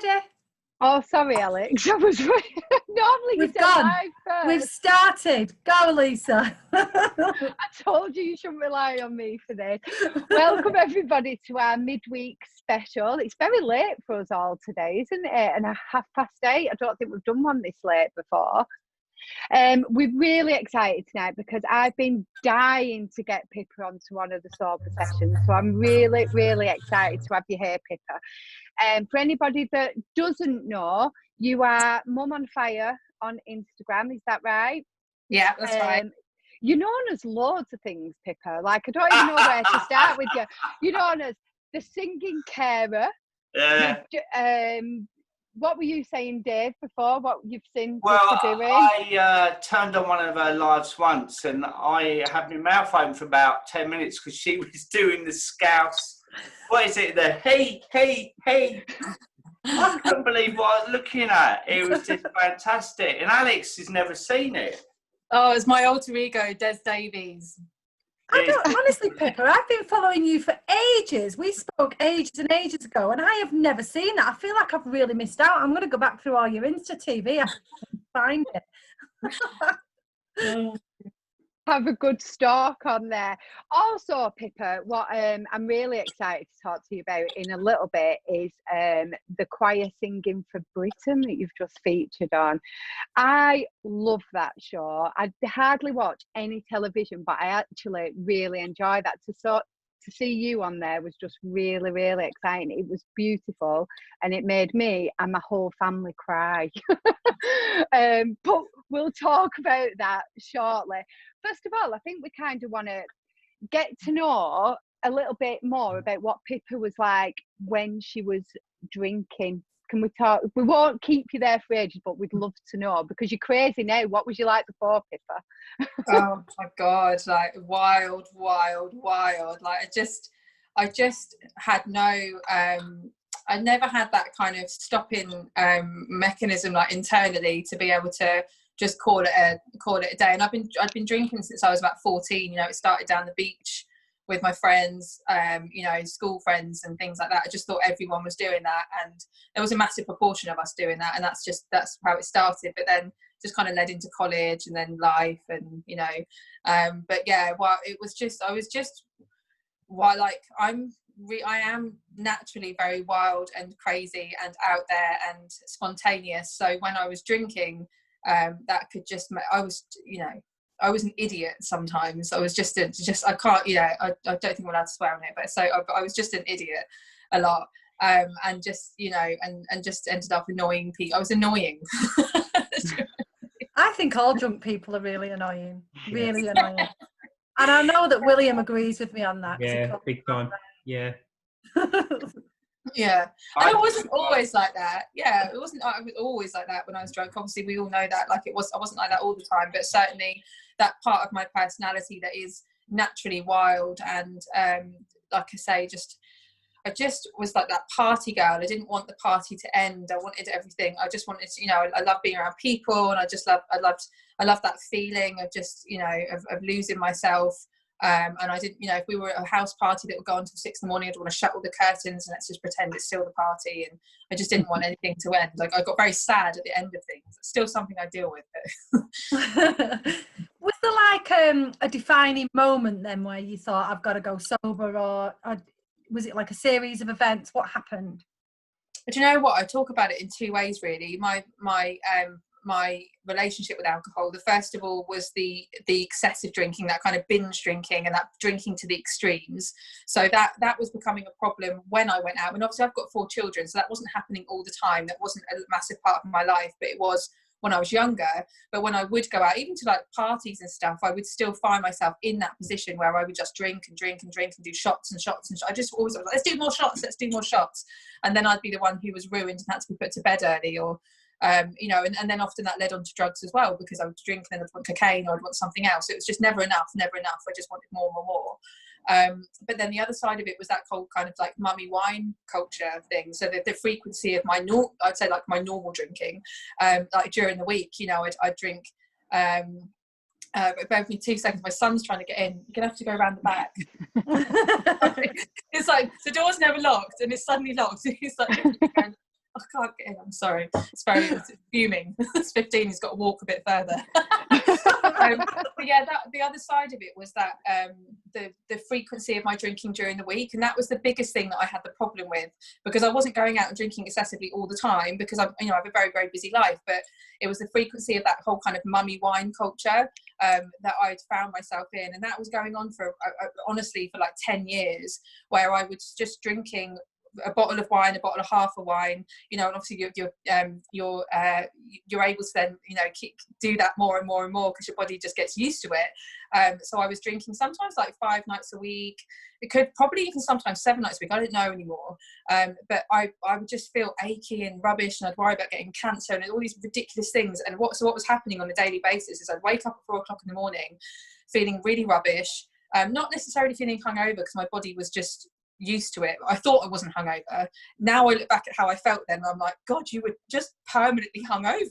ready? Oh, sorry, Alex. I was normally We've you gone. live first. We've started. Go, Lisa. I told you shouldn't rely on me for this. Welcome everybody to our midweek special. It's very late for us all today, isn't it? And 8:30. I don't think we've done one this late before. We're really excited tonight because I've been dying to get Pippa onto one of the sober sessions. So I'm really, really excited to have you here, Pippa. For anybody that doesn't know, you are Mum on Fire on Instagram, is that right? Yeah, that's right. You're known as loads of things, Pippa. Like, I don't even know where to start with you. You're known as the singing carer. What were you saying, Dave, before? What you've seen Pippa doing? I turned on one of her lives once and I had my mouth open for about 10 minutes because she was doing the Scouse. What is it? The hey. I couldn't believe what I was looking at. It was just fantastic. And Alex has never seen it. Oh, it's my alter ego, Des Davies. Honestly, Pippa, I've been following you for ages. We spoke ages and ages ago, and I have never seen that. I feel like I've really missed out. I'm going to go back through all your Insta TV and find it. Have a good stalk on there. Also, Pippa, what I'm really excited to talk to you about in a little bit is the choir singing for Britain that you've just featured on. I love that show. I hardly watch any television, but I actually really enjoy that. To see you on there was just really, really exciting. It was beautiful and it made me and my whole family cry. But we'll talk about that shortly. First of all, I think we kind of want to get to know a little bit more about what Pippa was like when she was drinking. Can we talk? We won't keep you there for ages, but we'd love to know because you're crazy now. What was you like before, Pippa? Oh my God, like wild. Like I just had no, I never had that kind of stopping mechanism like internally to be able to just call it a day. And I've been drinking since I was about 14. You know, it started down the beach with my friends, you know, school friends and things like that. I just thought everyone was doing that, and there was a massive proportion of us doing that, and that's how it started. But then just kind of led into college and then life, and you know, but yeah, well, I am naturally very wild and crazy and out there and spontaneous. So when I was drinking, that could just, I was an idiot sometimes. I was I can't, you know, I don't think I'm allowed to swear on it, but I was just an idiot a lot. And just, you know, and just ended up annoying people. I was annoying. I think all drunk people are really annoying. Really annoying. And I know that William agrees with me on that. Yeah, big time. Yeah. Yeah, and it wasn't always like that. Yeah, it wasn't. I was always like that when I was drunk. Obviously, we all know that. Like I wasn't like that all the time, but certainly that part of my personality that is naturally wild and, like I say, I just was like that party girl. I didn't want the party to end. I wanted everything. I just wanted to, you know, I love being around people, and I loved that feeling of just, you know, of losing myself. And I didn't, you know, if we were at a house party that would go on until 6 a.m, I'd want to shut all the curtains and let's just pretend it's still the party. And I just didn't want anything to end. Like I got very sad at the end of things. It's still something I deal with. Was there like a defining moment then where you thought I've got to go sober, or was it like a series of events? What happened? But you know what? I talk about it in two ways really. My relationship with alcohol, the first of all was the excessive drinking, that kind of binge drinking and that drinking to the extremes. So that was becoming a problem when I went out. And obviously I've got 4 children, so that wasn't happening all the time. That wasn't a massive part of my life, but it was when I was younger. But when I would go out, even to like parties and stuff, I would still find myself in that position where I would just drink and do shots and shots and shots. I just always was like, let's do more shots. And then I'd be the one who was ruined and had to be put to bed early, or you know, and then often that led on to drugs as well, because I would drink and then I'd want cocaine or I'd want something else. It was just never enough. I just wanted more and more. But then the other side of it was that whole kind of like mummy wine culture thing. So the frequency of I'd say like my normal drinking, like during the week, you know, I'd drink. Bear with me 2 seconds. My son's trying to get in. You're gonna have to go around the back. It's like the door's never locked and it's suddenly locked. He's like, I can't get in, I'm sorry. It's fuming. It's 15, he's got to walk a bit further. But yeah, the other side of it was that the frequency of my drinking during the week, and that was the biggest thing that I had the problem with, because I wasn't going out and drinking excessively all the time, because I have a very, very busy life, but it was the frequency of that whole kind of mummy wine culture that I'd found myself in, and that was going on for honestly for like 10 years, where I was just drinking a bottle of wine, a bottle of half a wine, and obviously you're able to then do that more and more and more, because your body just gets used to it. So I was drinking sometimes like 5 nights a week. It could probably even sometimes 7 nights a week. I don't know anymore. But I would just feel achy and rubbish, and I'd worry about getting cancer and all these ridiculous things. And what was happening on a daily basis is I'd wake up at 4 o'clock in the morning feeling really rubbish, not necessarily feeling hungover, because my body was just used to it. I thought I wasn't hungover. Now I look back at how I felt then, and I'm like, God, you were just permanently hungover.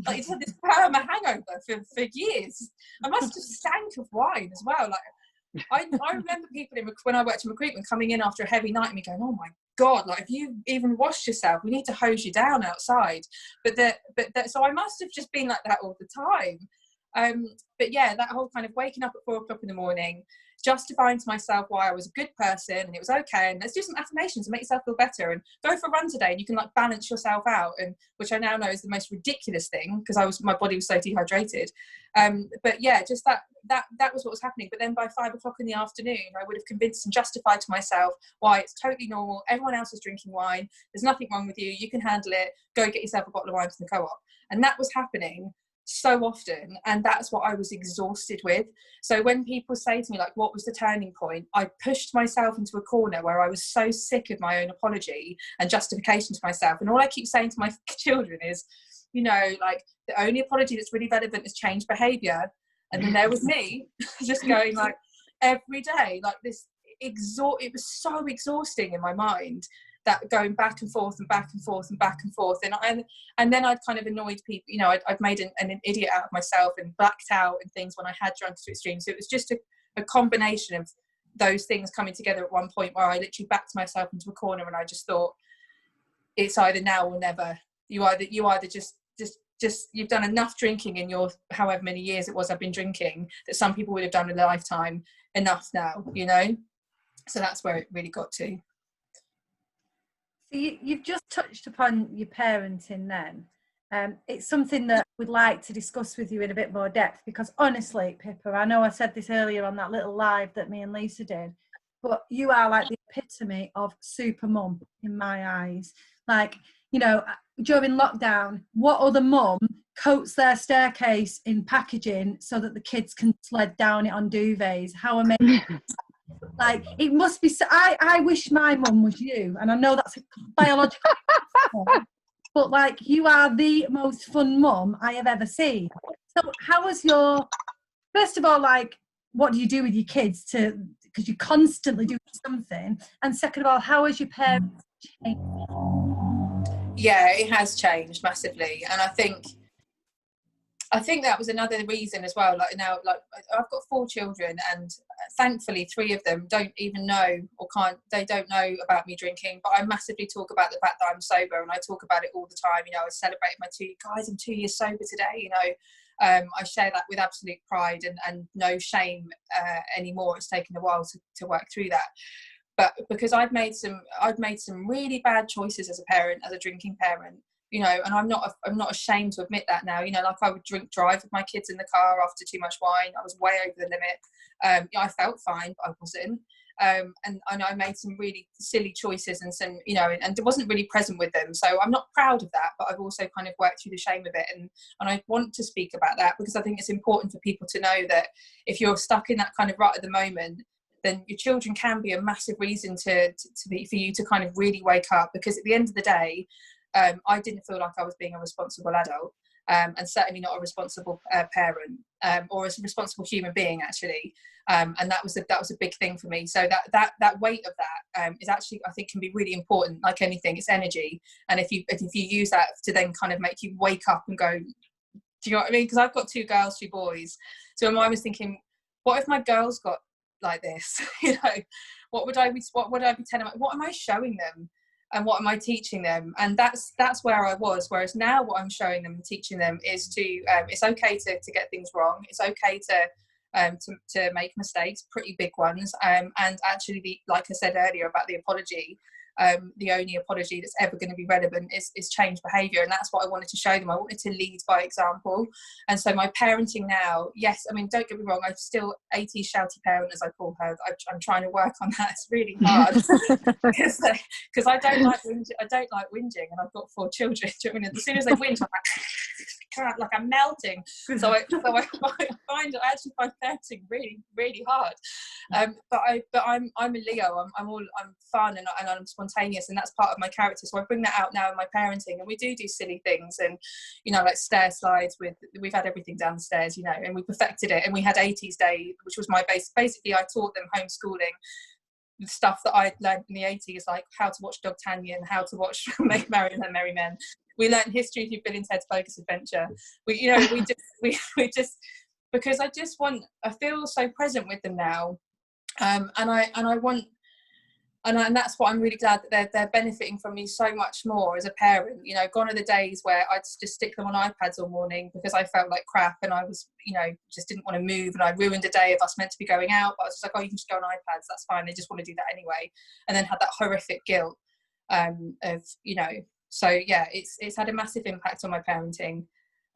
Like, you had this perma hangover for years. I must have stank of wine as well. Like, I remember people when I worked in recruitment coming in after a heavy night and me going, oh my God, like, have you even washed yourself? We need to hose you down outside. So I must have just been like that all the time. But yeah, that whole kind of waking up at 4 o'clock in the morning, justifying to myself why I was a good person and it was okay, and let's do some affirmations and make yourself feel better, and go for a run today, and you can like balance yourself out, and which I now know is the most ridiculous thing, because my body was so dehydrated. But yeah, just that was what was happening. But then by 5 o'clock in the afternoon, I would have convinced and justified to myself why it's totally normal. Everyone else is drinking wine. There's nothing wrong with you. You can handle it. Go get yourself a bottle of wine from the co-op. And that was happening so often, and that's what I was exhausted with. So when people say to me like, what was the turning point, I pushed myself into a corner where I was so sick of my own apology and justification to myself, and all I keep saying to my children is, like, the only apology that's really relevant is change behavior. And then there was me just going like every day like this, it was so exhausting in my mind, that going back and forth and back and forth and back and forth, and then I'd kind of annoyed people. I'd made an idiot out of myself and blacked out and things when I had drunk to extremes. So it was just a combination of those things coming together at one point, where I literally backed myself into a corner, and I just thought, it's either now or never. You either just you've done enough drinking in your however many years it was I've been drinking, that some people would have done in a lifetime, enough now, So that's where it really got to. So you've just touched upon your parenting then. It's something that we'd like to discuss with you in a bit more depth, because honestly, Pippa, I know I said this earlier on that little live that me and Lisa did, but you are like the epitome of super mum in my eyes. Like, during lockdown, what other mum coats their staircase in packaging so that the kids can sled down it on duvets? How amazing. Like, it must be so. I wish my mum was you, and I know that's a biological but like, you are the most fun mum I have ever seen. So how was first of all, like, what do you do with your kids because you constantly do something, and second of all, how has your parents changed? Yeah, it has changed massively, and I think that was another reason as well. Like, now, like, I've got 4 children, and thankfully 3 of them don't even know they don't know about me drinking, but I massively talk about the fact that I'm sober, and I talk about it all the time. I celebrate my 2 guys, I'm 2 years sober today, I share that with absolute pride and no shame anymore. It's taken a while to work through that. But because I've made some really bad choices as a parent, as a drinking parent, and I'm not ashamed to admit that now. Like, I would drink drive with my kids in the car after too much wine. I was way over the limit. I felt fine, but I wasn't. And I made some really silly choices, and some, and it wasn't really present with them. So I'm not proud of that, but I've also kind of worked through the shame of it. And I want to speak about that, because I think it's important for people to know that if you're stuck in that kind of rut at the moment, then your children can be a massive reason for you to kind of really wake up. Because at the end of the day, I didn't feel like I was being a responsible adult, and certainly not a responsible parent, or a responsible human being, actually. And that was a big thing for me. So that weight of that is actually, I think, can be really important. Like anything, it's energy, and if you use that to then kind of make you wake up and go, do you know what I mean? Because I've got 2 girls, 2 boys. So I was thinking, what if my girls got like this? What would I be telling them? What am I showing them? and what am I teaching them? And that's where I was. Whereas now what I'm showing them and teaching them is to it's okay to get things wrong. It's okay to make mistakes, pretty big ones. And actually, like I said earlier about the apology, the only apology that's ever going to be relevant is change behaviour, and that's what I wanted to show them. I wanted to lead by example. And so my parenting now, yes, I mean, don't get me wrong, I'm still 80s shouty parent, as I call her. I'm trying to work on that. It's really hard because I don't like whinging, and I've got 4 children. Do you know what I mean? As soon as they whinge, I'm like I'm melting. So I actually find parenting really, really hard. But I'm a Leo. I'm fun and I'm spontaneous, and that's part of my character. So I bring that out now in my parenting, and we do silly things, and like stair slides. We've had everything down the stairs, and we perfected it. And we had 80s day, which was my base. Basically, I taught them homeschooling stuff that I'd learned in the 80s, like how to watch Dogtanian, how to watch Merry Men. We learned history through Bill and Ted's Bogus Adventure. We just because I feel so present with them now, and that's what I'm really glad that they're benefiting from me so much more as a parent. Gone are the days where I'd just stick them on iPads all morning because I felt like crap and I was, just didn't want to move, and I ruined a day of us meant to be going out. But I was just like, oh, you can just go on iPads, that's fine. They just want to do that anyway, and then had that horrific guilt So yeah, it's had a massive impact on my parenting.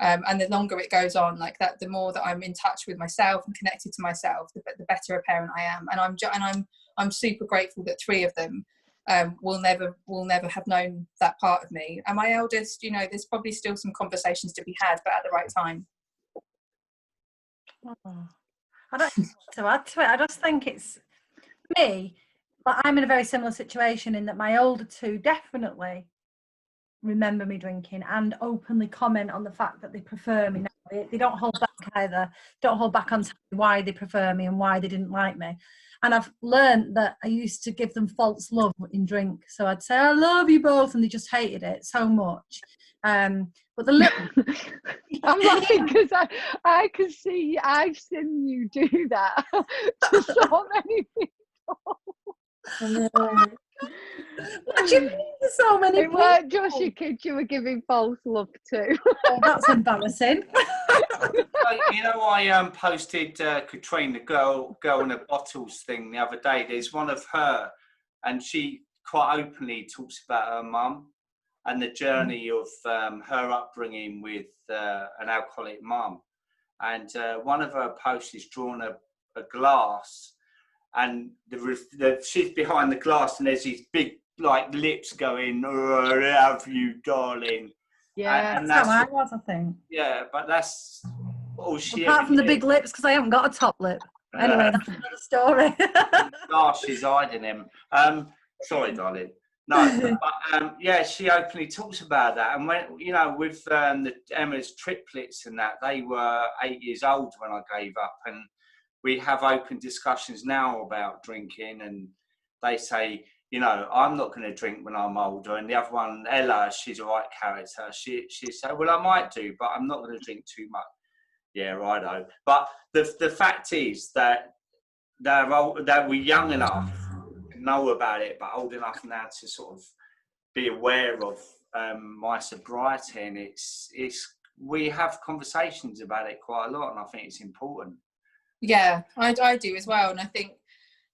And the longer it goes on like that, the more that I'm in touch with myself and connected to myself, the better a parent I am. And I'm super grateful that 3 of them will never have known that part of me. And my eldest, there's probably still some conversations to be had, but at the right time. Oh, I don't know what to add to it. I just think it's me. But I'm in a very similar situation in that my older 2 definitely remember me drinking and openly comment on the fact that they prefer me now. They don't hold back either. Don't hold back on why they prefer me and why they didn't like me. And I've learned that I used to give them false love in drink. So I'd say, I love you both, and they just hated it so much. But the little... I'm laughing because I can see, I've seen you do that to so many people. What do you mean to so many It people? weren't just your kids you were giving false love to. Oh, that's embarrassing. I posted Katrine, the girl in the bottles thing the other day. There's one of her, and she quite openly talks about her mum and the journey of her upbringing with an alcoholic mum. And one of her posts is drawn a glass, and she's behind the glass, and there's these big lips going, oh, I love you, darling. Yeah, and that's how I was, I think. Yeah, but that's all she. Apart from the big lips, because I haven't got a top lip. Anyway, that's another story. Gosh, she's hiding him. Sorry, darling. No, but yeah, she openly talks about that. And when with Emma's triplets and that, they were 8 years old when I gave up, and we have open discussions now about drinking, and they say, I'm not going to drink when I'm older. And the other one, Ella, she's a right character. She said, well, I might do, but I'm not going to drink too much. Yeah, righto. But the fact is that we're young enough to know about it, but old enough now to sort of be aware of my sobriety. And it's we have conversations about it quite a lot, and I think it's important. Yeah, I do as well. And I think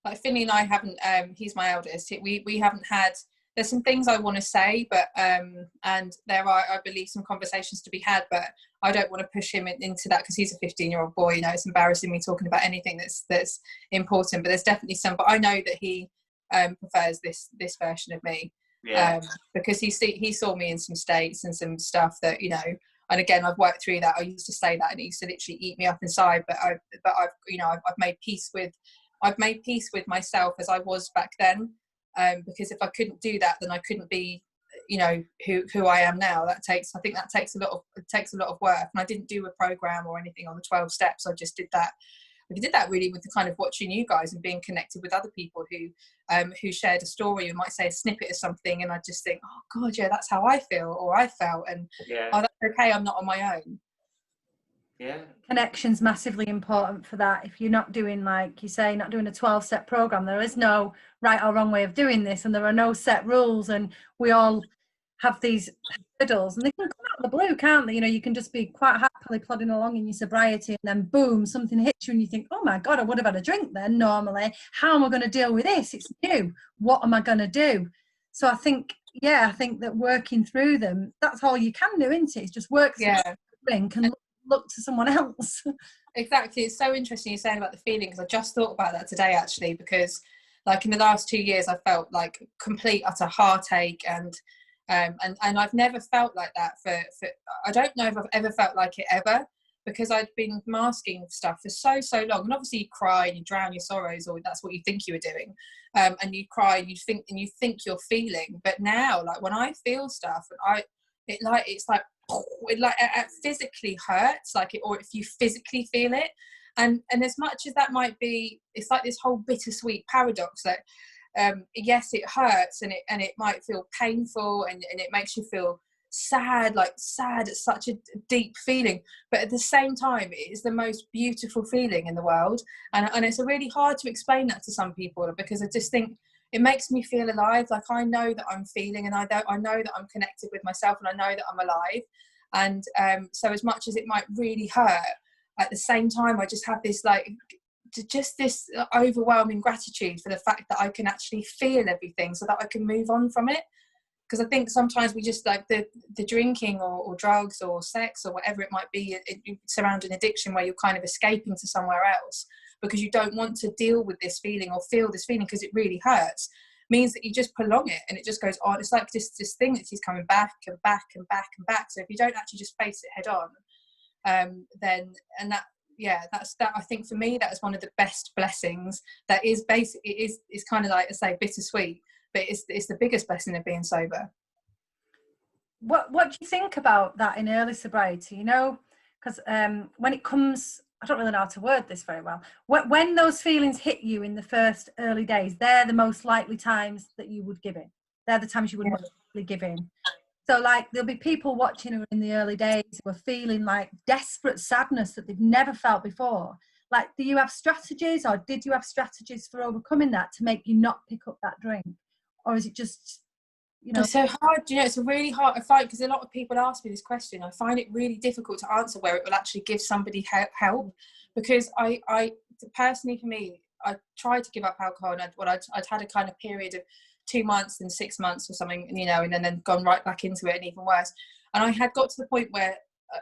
like Finley and I haven't, he's my eldest, we haven't had, there's some things I want to say, but and there are, I believe, some conversations to be had, but I don't want to push him into that because he's a 15-year-old boy. It's embarrassing me talking about anything that's important, but there's definitely some. But I know that he prefers this version of me, because he saw me in some states and some stuff that And again, I've worked through that. I used to say that, and it used to literally eat me up inside. But I've made peace with myself as I was back then. Because if I couldn't do that, then I couldn't be, who I am now. I think that takes a lot of work. And I didn't do a program or anything on the 12 steps. I just did that. I did that really with the kind of watching you guys and being connected with other people who shared a story and might say a snippet of something, and I just think, oh God, yeah, that's how I feel or I felt, and oh, that's okay, I'm not on my own. Yeah. Connection's massively important for that. If you're not doing, like you say, not doing a 12-step program, there is no right or wrong way of doing this, and there are no set rules, and we all have these hurdles, and they can come out of the blue, can't they? You know, you can just be quite happily plodding along in your sobriety, and then boom, something hits you and you think, oh my god, I would have had a drink then normally. How am I going to deal with this? It's new. What am I going to do? So I think that working through them, that's all you can do, isn't it? It's just work through the drink and look to someone else. Exactly. It's so interesting you're saying about the feeling, because I just thought about that today actually, because like in the last 2 years I felt like complete utter heartache, and I've never felt like that for I don't know if I've ever felt like it ever, because I'd been masking stuff for so long, and obviously you cry and you drown your sorrows, or that's what you think you were doing, and you cry and you think you're feeling. But now, like when I feel stuff, and it's like it physically hurts, like it, or if you physically feel it, and as much as that might be, it's like this whole bittersweet paradox that yes, it hurts, and it might feel painful, and it makes you feel sad, it's such a deep feeling, but at the same time it is the most beautiful feeling in the world, and it's really hard to explain that to some people, because I just think it makes me feel alive. Like I know that I'm feeling, and I know that I'm connected with myself, and I know that I'm alive, and so as much as it might really hurt, at the same time I just have this this overwhelming gratitude for the fact that I can actually feel everything, so that I can move on from it. Because I think sometimes we just like the drinking or drugs or sex or whatever it might be, it surrounding addiction, where you're kind of escaping to somewhere else because you don't want to deal with this feeling or feel this feeling because it really hurts, means that you just prolong it, and it just goes on. It's like this thing that keeps coming back and back and back and back. So if you don't actually just face it head on, then, and that, yeah, that's that. I think for me, that is one of the best blessings. That is basically, it's kind of like I say, bittersweet, but it's the biggest blessing of being sober. What do you think about that in early sobriety? You know, because when it comes, I don't really know how to word this very well. When those feelings hit you in the first early days, they're the most likely times that you would give in. They're the times you would most likely give in. So like there'll be people watching who in the early days who are feeling like desperate sadness that they've never felt before. Like, do you have strategies, or did you have strategies for overcoming that to make you not pick up that drink? Or is it just, you know? It's so hard, you know, it's a really hard fight, because a lot of people ask me this question. I find it really difficult to answer where it will actually give somebody help, because I personally, for me, I tried to give up alcohol, and I'd had a kind of period of 2 months and 6 months or something, you know, and then gone right back into it, and even worse. And I had got to the point where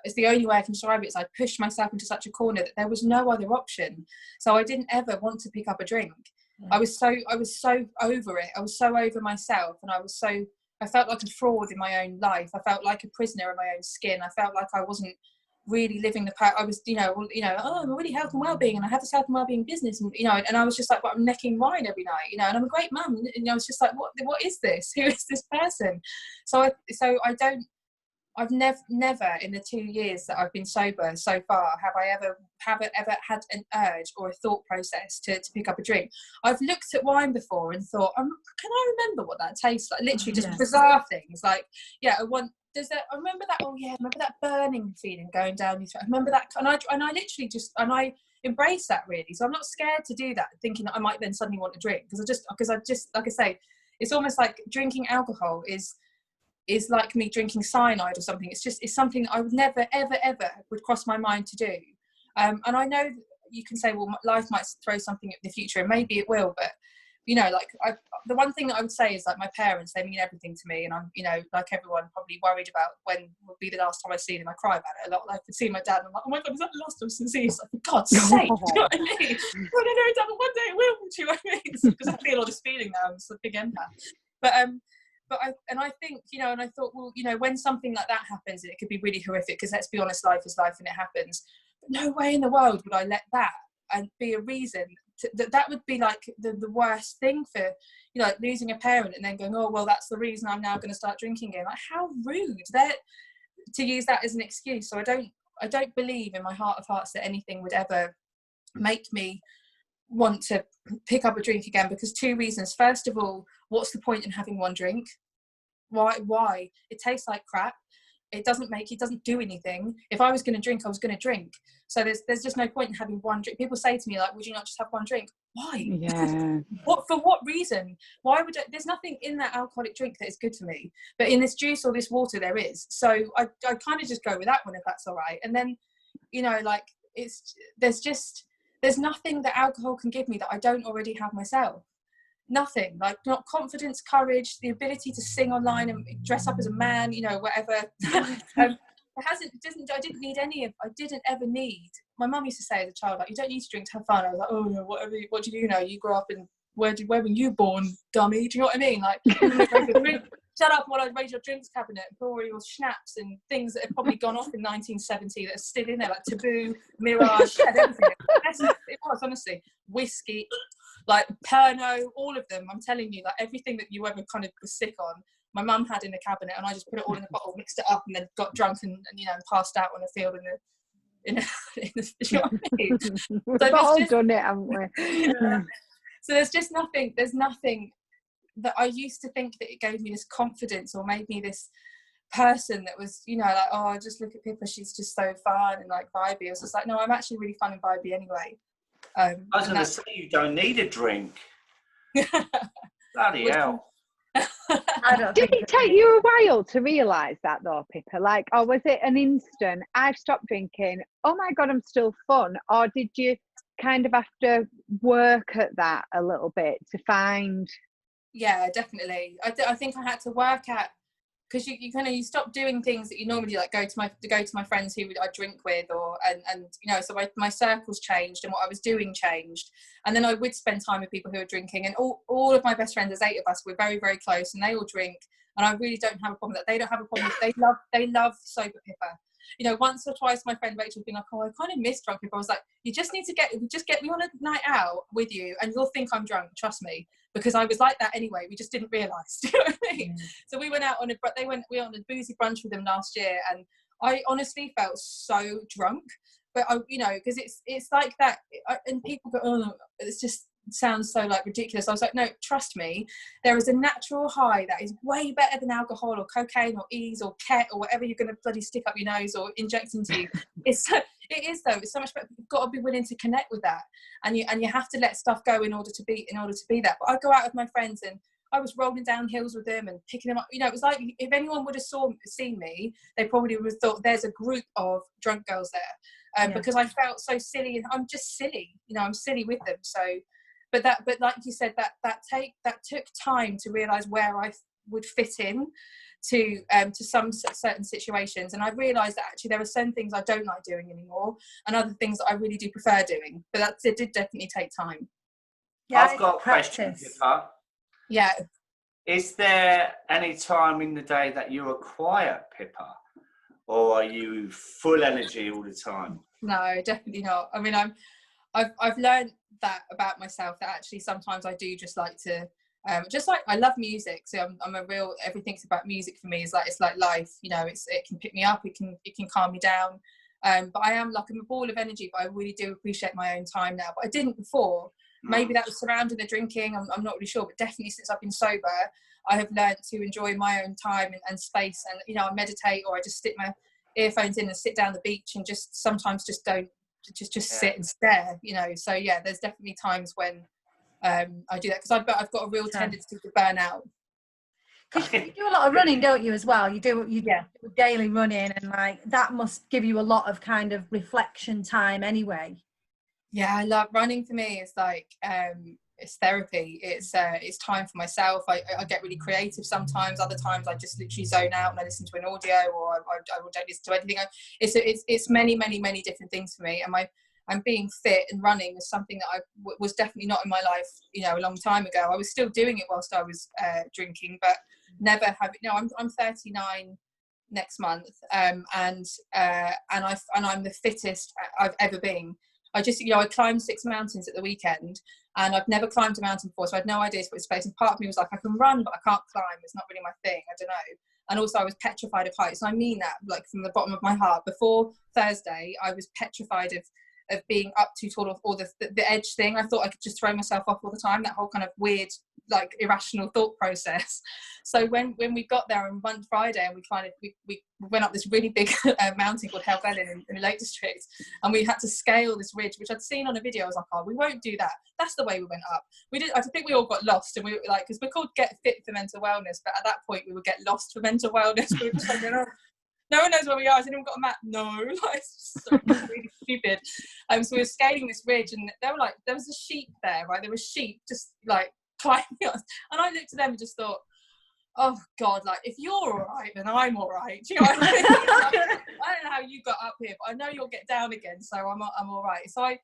it's the only way I can describe it, is I pushed myself into such a corner that there was no other option. So I didn't ever want to pick up a drink. Yeah. I was so over it. I was so over myself, and I felt like a fraud in my own life. I felt like a prisoner in my own skin. I felt like I wasn't really living the part. I was, oh, I'm really health and well-being, and I have this health and well-being business, and and I was just like, but I'm necking wine every night, and I'm a great mum, and I was just like, what is this? Who is this person? I've never in the 2 years that I've been sober so far have I ever had an urge or a thought process to pick up a drink. I've looked at wine before and thought, can I remember what that tastes like? Literally just bizarre things like, I remember that. Oh yeah, remember that burning feeling going down your throat. I remember that, and I literally just, and I embrace that really. So I'm not scared to do that, thinking that I might then suddenly want a drink, because I just like I say, it's almost like drinking alcohol is like me drinking cyanide or something. It's something I would never ever would cross my mind to do. And I know you can say, well, life might throw something in the future, and maybe it will, but the one thing that I would say is, like, my parents, they mean everything to me, and I'm, like everyone, probably worried about when will be the last time I see them. I cry about it a lot. Like, I could see my dad, and I'm like, oh my god, is that the last time I see you? It's like, for God's sake, do you know what I mean? I don't know, Dad, but one day it will, do you know what I mean? Because I feel all this feeling now, it's a big empath. But I think, and I thought, well, when something like that happens, it could be really horrific, because let's be honest, life is life and it happens. But no way in the world would I let that and be a reason that would be like the worst thing for, like losing a parent and then going, oh, well, that's the reason I'm now going to start drinking again. Like, how rude that to use that as an excuse. So I don't believe in my heart of hearts that anything would ever make me want to pick up a drink again, because 2 reasons. First of all, what's the point in having one drink? Why? It tastes like crap. it doesn't do anything. If I was going to drink, I was going to drink. So there's just no point in having one drink. People say to me, like, would you not just have one drink? Why? Yeah. For what reason? Why would there's nothing in that alcoholic drink that is good for me, but in this juice or this water there is. So I kind of just go with that one, if that's all right. And then, you know, like, there's nothing that alcohol can give me that I don't already have myself. Nothing, like, not confidence, courage, the ability to sing online and dress up as a man, you know, whatever. I didn't need any of, I didn't ever need, my mum used to say as a child, like, you don't need to drink to have fun. I was like, oh no, whatever, what do you know? You grew up in, where were you born, dummy? Do you know what I mean? Like, shut up while I raise your drinks cabinet and pour all your schnapps and things that have probably gone off in 1970 that are still in there, like Taboo, Mirage, everything. It was, honestly, whiskey, like Pernod, all of them. I'm telling you, like, everything that you ever kind of was sick on, my mum had in the cabinet, and I just put it all in a bottle, mixed it up, and then got drunk and you know, and passed out on the field in the you know what I mean? We've all done it, haven't we? Yeah. So there's nothing that I used to think that it gave me this confidence or made me this person that was, you know, like, oh, just look at Pippa, she's just so fun and like vibey. I was just like, no, I'm actually really fun and vibey anyway. I was going to say, you don't need a drink. Bloody hell. Did it take you a while to realise that though, Pippa? Like, or was it an instant, I've stopped drinking, oh my God, I'm still fun? Or did you kind of have to work at that a little bit to find? Yeah, definitely. I think I had to work at, because you kind of, you stop doing things that you normally do, like go to my friends who I drink with, or and you know, so my circles changed and what I was doing changed, and then I would spend time with people who are drinking, and all of my best friends, there's 8 of us, we're very, very close, and they all drink, and I really don't have a problem with that. They don't have a problem with, they love sober Pippa. You know, once or twice my friend Rachel has been like, oh, I kind of miss drunk Pippa. I was like, you just need to get me on a night out with you and you'll think I'm drunk, trust me, because I was like that anyway, we just didn't realise. Do you know what I mean? So we went on a boozy brunch with them last year, and I honestly felt so drunk, but I, you know, because it's like that, and people go, oh, it's just sounds so like ridiculous. I was like, no, trust me, there is a natural high that is way better than alcohol or cocaine or ease or ket or whatever you're going to bloody stick up your nose or inject into you. It is though, it's so much better. You've got to be willing to connect with that, and you have to let stuff go in order to be that. But I go out with my friends and I was rolling down hills with them and picking them up. You know, it was like, if anyone would have seen me, they probably would have thought there's a group of drunk girls there, because I felt so silly, and I'm just silly. You know, I'm silly with them. So, but like you said, that took time to realise where I would fit in to some certain situations, and I realised that actually there are certain things I don't like doing anymore, and other things that I really do prefer doing. But it did definitely take time. Yeah, I've got a question, Pippa. Yeah. Is there any time in the day that you are quiet, Pippa, or are you full energy all the time? No, definitely not. I mean, I've learned that about myself, that actually sometimes I do just like to, just like I love music. So I'm a real, everything's about music for me. It's like life. You know, it can pick me up. It can calm me down. But I am like, I'm a ball of energy. But I really do appreciate my own time now. But I didn't before. Maybe that was surrounding the drinking, I'm not really sure, but definitely since I've been sober, I have learned to enjoy my own time and space, and you know, I meditate, or I just stick my earphones in and sit down the beach and just sometimes just don't sit and stare, you know. So yeah, there's definitely times when I do that, because I've got a real tendency to burn out. Because you do a lot of running, don't you, as well? You do daily running, and like that must give you a lot of kind of reflection time anyway. Yeah, I love running. For me, it's like it's therapy. It's time for myself. I get really creative sometimes. Other times I just literally zone out and I listen to an audio, or I don't listen to anything. It's many different things for me. And I'm being fit and running is something that I was definitely not in my life, you know, a long time ago. I was still doing it whilst I was drinking, but never have it. No, I'm 39 next month, and I'm the fittest I've ever been. I climbed 6 mountains at the weekend, and I've never climbed a mountain before, so I had no idea what space. And part of me was like, I can run, but I can't climb. It's not really my thing. I don't know. And also, I was petrified of heights. And I mean that, like, from the bottom of my heart. Before Thursday, I was petrified of being up too tall, or the edge thing. I thought I could just throw myself off all the time. That whole kind of weird like irrational thought process. So when we got there on one Friday, and we went up this really big mountain called Helvellyn in the Lake District, and we had to scale this ridge, which I'd seen on a video. I was like, oh, we won't do that. That's the way we went up. I think we all got lost, and we were like, because we're called Get Fit for Mental Wellness, but at that point we would get lost for mental wellness. We were just like, no one knows where we are. Has anyone got a map? No. Like, it's just so really stupid. So we were scaling this ridge, and there was a sheep there, right? There were sheep just like climbing us, and I looked at them and just thought, oh God, like if you're all right, then I'm all right. Do you know what I mean? I don't know how you got up here, but I know you'll get down again, so I'm all right. So I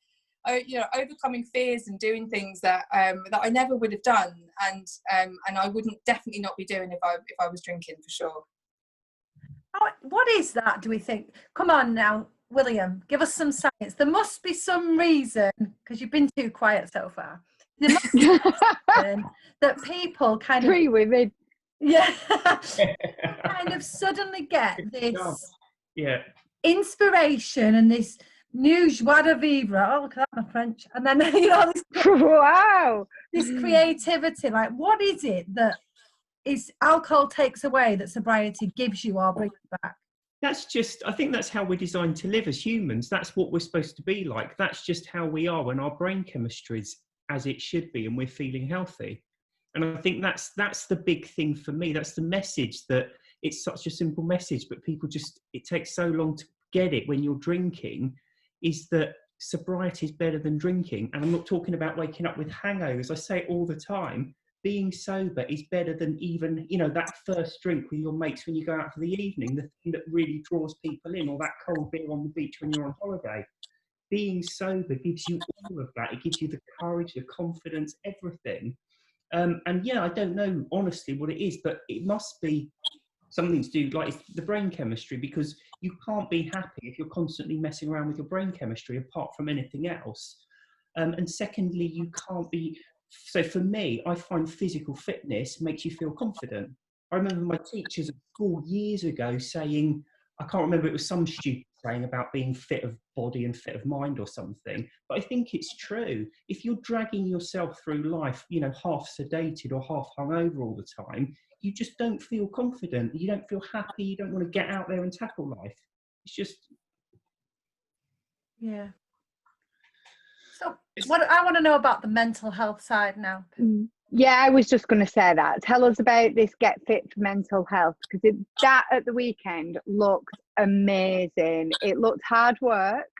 overcoming fears and doing things that I never would have done, and I wouldn't definitely not be doing if I was drinking, for sure. What is that, do we think? Come on now, William, give us some science. There must be some reason, because you've been too quiet so far. There must be some reason that people kind of... 3 women. Yeah. kind of suddenly get this inspiration and this new joie de vivre. Oh, look at that, my French. And then, this, wow, this creativity. Like, what is it that is alcohol takes away that sobriety gives you or brings back? I think that's how we're designed to live as humans. That's what we're supposed to be like. That's just how we are when our brain chemistry is as it should be and we're feeling healthy. And I think that's the big thing for me. That's the message, that it's such a simple message, but people it takes so long to get it when you're drinking, is that sobriety is better than drinking. And I'm not talking about waking up with hangovers. I say it all the time. Being sober is better than even, that first drink with your mates when you go out for the evening, the thing that really draws people in, or that cold beer on the beach when you're on holiday. Being sober gives you all of that. It gives you the courage, the confidence, everything. I don't know honestly what it is, but it must be something to do like the brain chemistry, because you can't be happy if you're constantly messing around with your brain chemistry apart from anything else. And secondly, you can't be... So for me, I find physical fitness makes you feel confident. I remember my teachers at school years ago saying, I can't remember, it was some stupid saying about being fit of body and fit of mind or something, but I think it's true. If you're dragging yourself through life, half sedated or half hungover all the time, you just don't feel confident. You don't feel happy. You don't want to get out there and tackle life. It's just... Yeah. So what I want to know about the mental health side now. Yeah, I was just going to say that. Tell us about this Get Fit for Mental Health, because that at the weekend looked amazing. It looked hard work,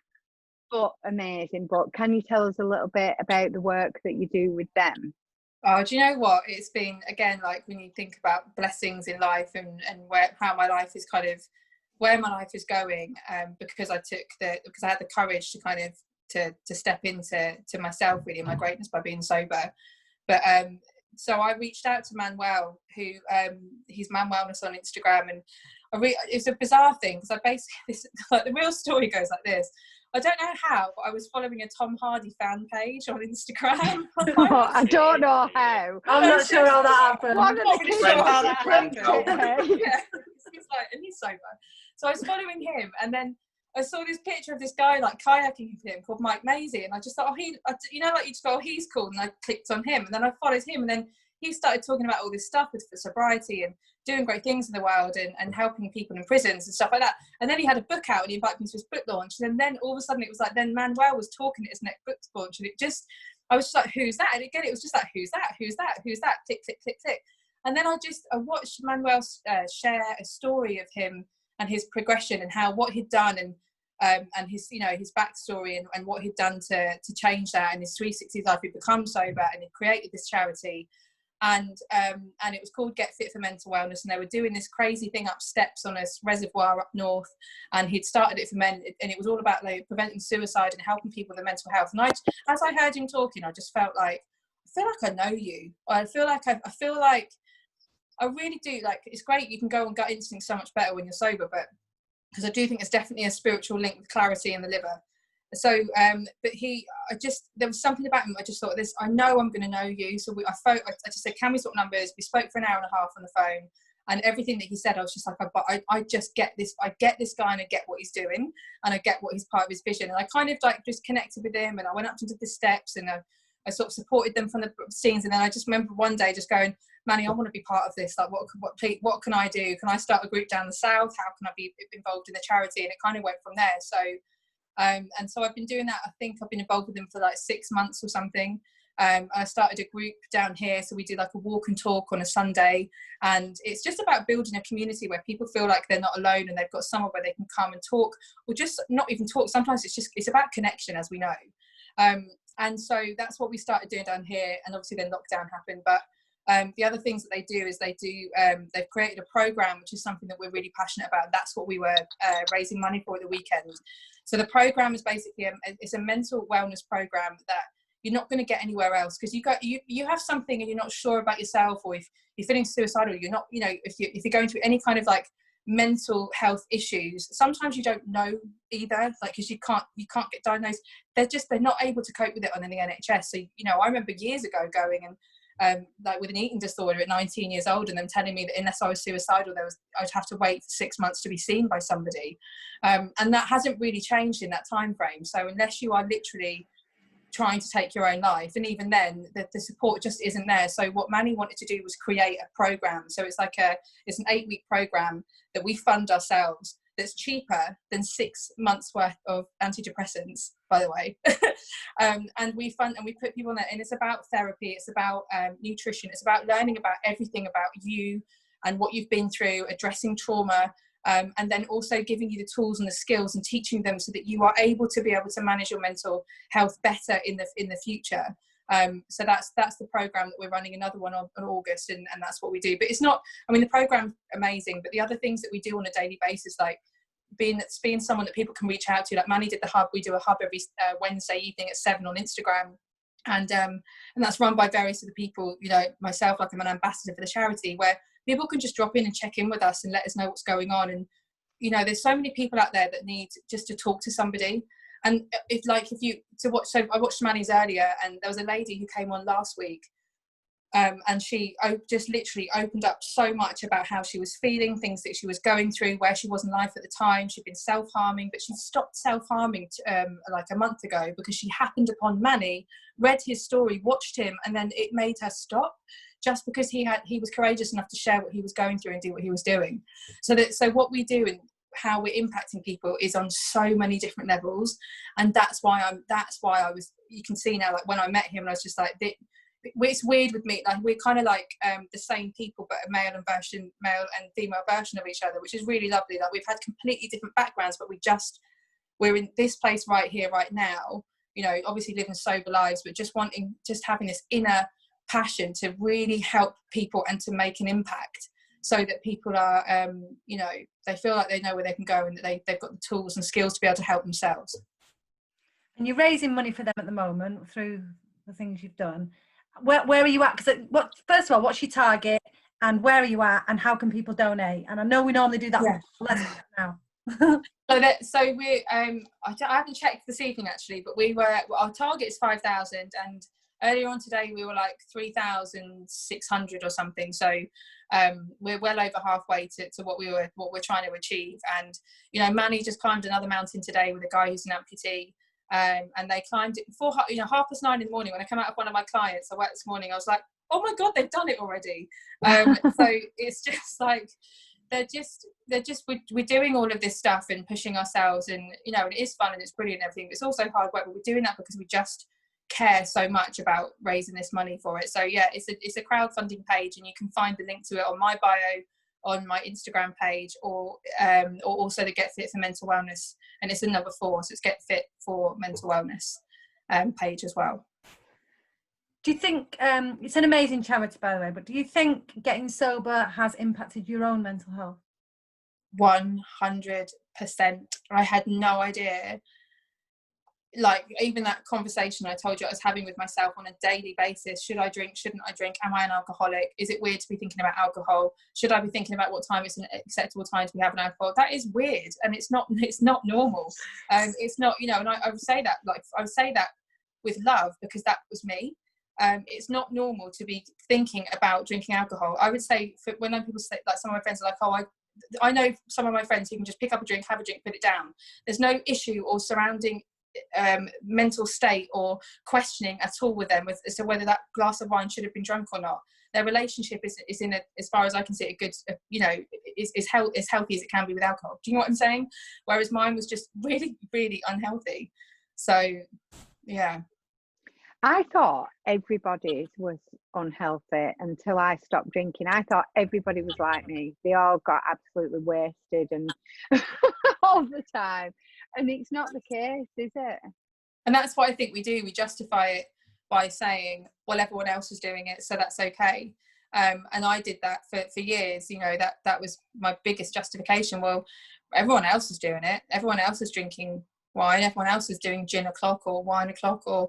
but amazing. But can you tell us a little bit about the work that you do with them? Oh, do you know what? It's been, again, like when you think about blessings in life and how my life is kind of, where my life is going, because I had the courage to kind of to step into myself, really, my greatness by being sober. But so I reached out to Manuel, who he's Man Wellness on Instagram, and it's a bizarre thing, because I basically, the real story goes like this. I don't know how, but I was following a Tom Hardy fan page on Instagram. I don't know how. I'm not sure how that happened. One of the kids yeah, and he's sober. So I was following him, and then I saw this picture of this guy like kayaking with him called Mike Maisie, and I just thought, you just go, oh, he's cool, and I clicked on him, and then I followed him, and then he started talking about all this stuff for sobriety and doing great things in the world and helping people in prisons and stuff like that. And then he had a book out, and he invited me to his book launch, and then all of a sudden it was like, then Manuel was talking at his next book launch, and I was just like, who's that? And again, it was just like, who's that? Click, click, click, click. And then I watched Manuel share a story of him and his progression and what he'd done, and his his backstory and what he'd done to change that, and his 360 life. He'd become sober, and he created this charity, and it was called Get Fit for Mental Wellness, and they were doing this crazy thing up steps on a reservoir up north, and he'd started it for men, and it was all about like preventing suicide and helping people with their mental health. And as I heard him talking, I just felt like, I feel like I know you. I feel like I really do. Like, it's great, you can go on gut instinct so much better when you're sober, but because I do think there's definitely a spiritual link with clarity in the liver. So, but there was something about him. I just thought, I know I'm going to know you. So I just said, can we swap numbers? We spoke for an hour and a half on the phone, and everything that he said, I was just like, I just get this. I get this guy, and I get what he's doing, and I get what he's part of his vision. And I kind of like just connected with him, and I went up to the steps, and I sort of supported them from the scenes. And then I just remember one day just going, Manny, I want to be part of this. Like, what can I do? Can I start a group down the south? How can I be involved in the charity? And it kind of went from there. So, and so I've been doing that. I think I've been involved with them for like 6 months or something. I started a group down here, so we do like a walk and talk on a Sunday, and it's just about building a community where people feel like they're not alone and they've got somewhere where they can come and talk, or just not even talk. Sometimes it's about connection, as we know. And so that's what we started doing down here, and obviously then lockdown happened. But the other things that they do is they've created a program, which is something that we're really passionate about. That's what we were raising money for at the weekend. So the program is basically it's a mental wellness program that you're not going to get anywhere else, because you have something and you're not sure about yourself, or if you're feeling suicidal, you're not, if you're going through any kind of like mental health issues, sometimes you don't know either, like, because you can't get diagnosed. They're not able to cope with it on the NHS. So I remember years ago going and like with an eating disorder at 19 years old, and them telling me that unless I was suicidal, I'd have to wait for 6 months to be seen by somebody, and that hasn't really changed in that time frame. So unless you are literally trying to take your own life, and even then the support just isn't there. So what Manny wanted to do was create a program. So it's an 8-week program that we fund ourselves, that's cheaper than 6 months worth of antidepressants, by the way. And we fund and we put people on there, and it's about therapy, it's about nutrition, it's about learning about everything about you and what you've been through, addressing trauma, and then also giving you the tools and the skills and teaching them so that you are able to manage your mental health better in the future. So that's the program that we're running, another one on August, and that's what we do. But it's not, the program's amazing, but the other things that we do on a daily basis, like being someone that people can reach out to, like Manny did the hub. We do a hub every Wednesday evening at 7 on Instagram, and that's run by various other people, myself, like I'm an ambassador for the charity, where people can just drop in and check in with us and let us know what's going on. And there's so many people out there that need just to talk to somebody. And I watched Manny's earlier, and there was a lady who came on last week, and she just literally opened up so much about how she was feeling, things that she was going through, where she was in life at the time. She'd been self-harming, but she stopped self-harming like a month ago, because she happened upon Manny, read his story, watched him, and then it made her stop, just because he was courageous enough to share what he was going through and do what he was doing. So what we do and how we're impacting people is on so many different levels, and that's why I was, you can see now, like when I met him, and I was just like, it's weird with me, like we're kind of like the same people, but a male and female version of each other, which is really lovely. Like we've had completely different backgrounds, but we're in this place right here, right now, obviously living sober lives, but just having this inner passion to really help people and to make an impact, so that people are they feel like they know where they can go, and that they've got the tools and skills to be able to help themselves. And you're raising money for them at the moment through the things you've done. Where are you at? Because first of all, what's your target, and where are you at, and how can people donate? And I know we normally do that. Yeah. Let's do that now. So we I haven't checked this evening actually, but our target is 5,000, and earlier on today we were like 3,600 or something. So we're well over halfway to what we're trying to achieve. And Manny just climbed another mountain today with a guy who's an amputee, and they climbed it before 9:30 in the morning. When I come out of one of my clients, I worked this morning, I was like, oh my god, they've done it already. So it's just like we're doing all of this stuff and pushing ourselves, and it is fun and it's brilliant and everything, but it's also hard work, but we're doing that because we just care so much about raising this money for it. So yeah, it's a crowdfunding page, and you can find the link to it on my bio on my Instagram page, or also the Get Fit for Mental Wellness, and it's a number 4, so it's Get Fit for Mental Wellness page as well. Do you think it's an amazing charity, by the way, but do you think getting sober has impacted your own mental health? 100%. I had no idea. Like even that conversation I told you I was having with myself on a daily basis: should I drink, shouldn't I drink, am I an alcoholic, is it weird to be thinking about alcohol, should I be thinking about what time it's an acceptable time to be having alcohol? That is weird, and it's not normal. It's not, and I would say that with love, because that was me. It's not normal to be thinking about drinking alcohol. I would say, when people say, like some of my friends are like, oh, I know some of my friends who can just pick up a drink, have a drink, put it down. There's no issue or surrounding mental state or questioning at all with them as to whether that glass of wine should have been drunk or not. Their relationship is in a, as far as I can see, a good, is healthy as it can be with alcohol. Do you know what I'm saying? Whereas mine was just really, really unhealthy. So, yeah. I thought everybody was unhealthy until I stopped drinking. I thought everybody was like me. They all got absolutely wasted and all the time. And it's not the case, is it? And that's what I think we do. We justify it by saying, well, everyone else is doing it, so that's okay. And I did that for years. You know, that was my biggest justification. Well, everyone else is doing it. Everyone else is drinking wine. Everyone else is doing gin o'clock or wine o'clock, or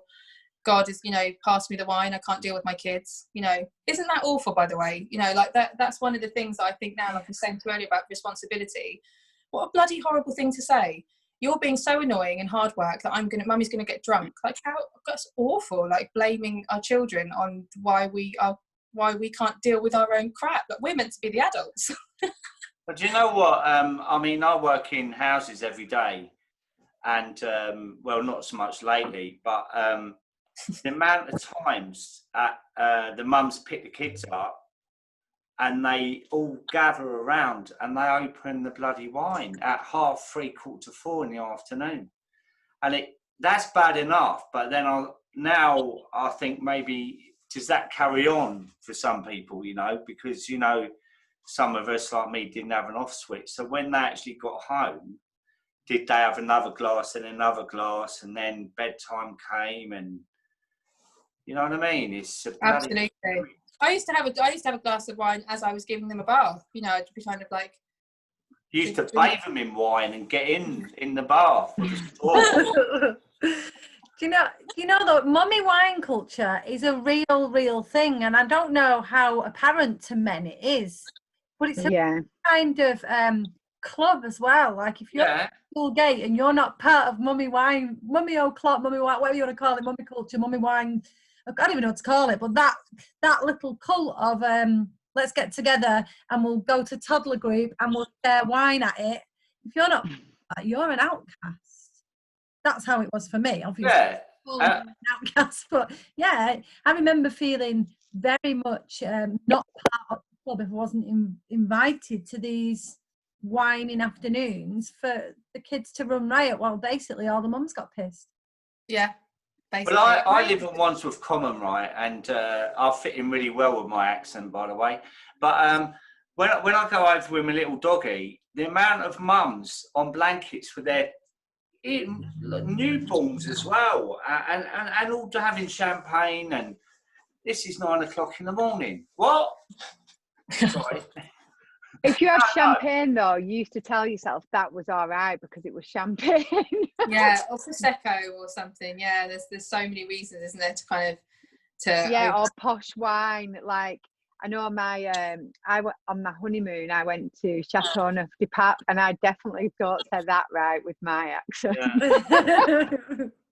God is, pass me the wine. I can't deal with my kids. Isn't that awful, by the way? Like that's one of the things that I think now, like I was saying to earlier about responsibility. What a bloody horrible thing to say. You're being so annoying and hard work that mummy's gonna get drunk. Like, how, that's awful. Like blaming our children on why we can't deal with our own crap. Like, we're meant to be the adults. But do you know what? I mean, I work in houses every day, and well, not so much lately, but the amount of times the mums pick the kids up and they all gather around and they open the bloody wine at 3:30, 4:45 in the afternoon. And that's bad enough, but then I think maybe, does that carry on for some people, because, some of us like me didn't have an off switch. So when they actually got home, did they have another glass and another glass, and then bedtime came, and you know what I mean? It's absolutely. I used to have a glass of wine as I was giving them a bath. I'd be kind of like. You used to bathe them in wine and get in the bath. Do you know that mummy wine culture is a real thing, and I don't know how apparent to men it is, but it's a kind of club as well. Like if you're at school gate and you're not part of mummy wine, mummy o'clock, mummy wine, whatever you want to call it, mummy culture, mummy wine, I don't even know what to call it, but that little cult of let's get together and we'll go to toddler group and we'll share wine at it. If you're not, you're an outcast. That's how it was for me, obviously. Yeah. An outcast, but yeah, I remember feeling very much not part of the club if I wasn't invited to these whining afternoons for the kids to run riot while basically all the mums got pissed. Yeah. Basically. Well, I live in Wandsworth Common, right, and I fit in really well with my accent, by the way. But when I go over with my little doggy, the amount of mums on blankets with their newborns as well, and all having champagne, and this is 9 o'clock in the morning. What? Sorry. If you have champagne, though, you used to tell yourself that was all right because it was champagne. Yeah, or prosecco or something. Yeah, there's so many reasons, isn't there, to kind of or posh wine. Like I know on my honeymoon, I went to Chateau Neuf de Pape, and I definitely don't say that right with my accent. Yeah.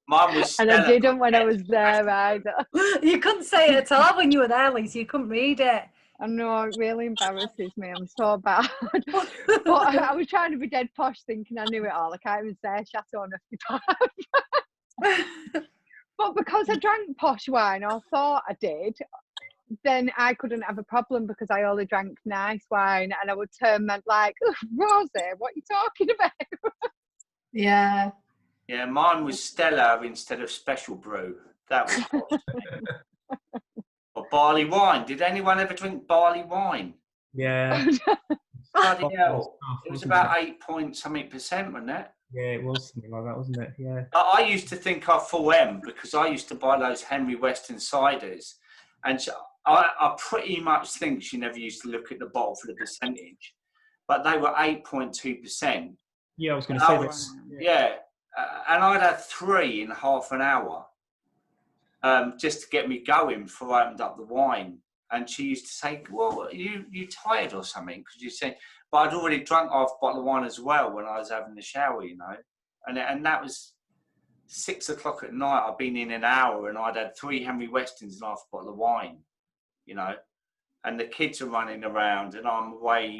Mine was and I didn't when I was there either. You couldn't say it at all when you were there, Lisa. You couldn't read it. I know, it really embarrasses me. I'm so bad. But I was trying to be dead posh, thinking I knew it all. I can't even say Chateau Neuf de Pape. But because I drank posh wine, or thought I did, then I couldn't have a problem because I only drank nice wine, and I would turn like, Rosie, what are you talking about? Yeah. Yeah, mine was Stella instead of Special Brew. That was or barley wine. Did anyone ever drink barley wine? Yeah. Bloody hell. It was about 8-point-something%, wasn't it? Yeah, it was something like that, wasn't it? Yeah. I used to think I full M because I used to buy those Henry Weston ciders, and I pretty much think she never used to look at the bottle for the percentage, but they were 8.2%. Yeah, I was going to say that. Yeah, and I'd had 3 in half an hour. Just to get me going before I opened up the wine. And she used to say, well, you tired or something? Because you say, but I'd already drunk half a bottle of wine as well when I was having the shower, And that was 6 o'clock at night. I'd been in an hour and I'd had 3 Henry Westons and half a bottle of wine, And the kids are running around and I'm away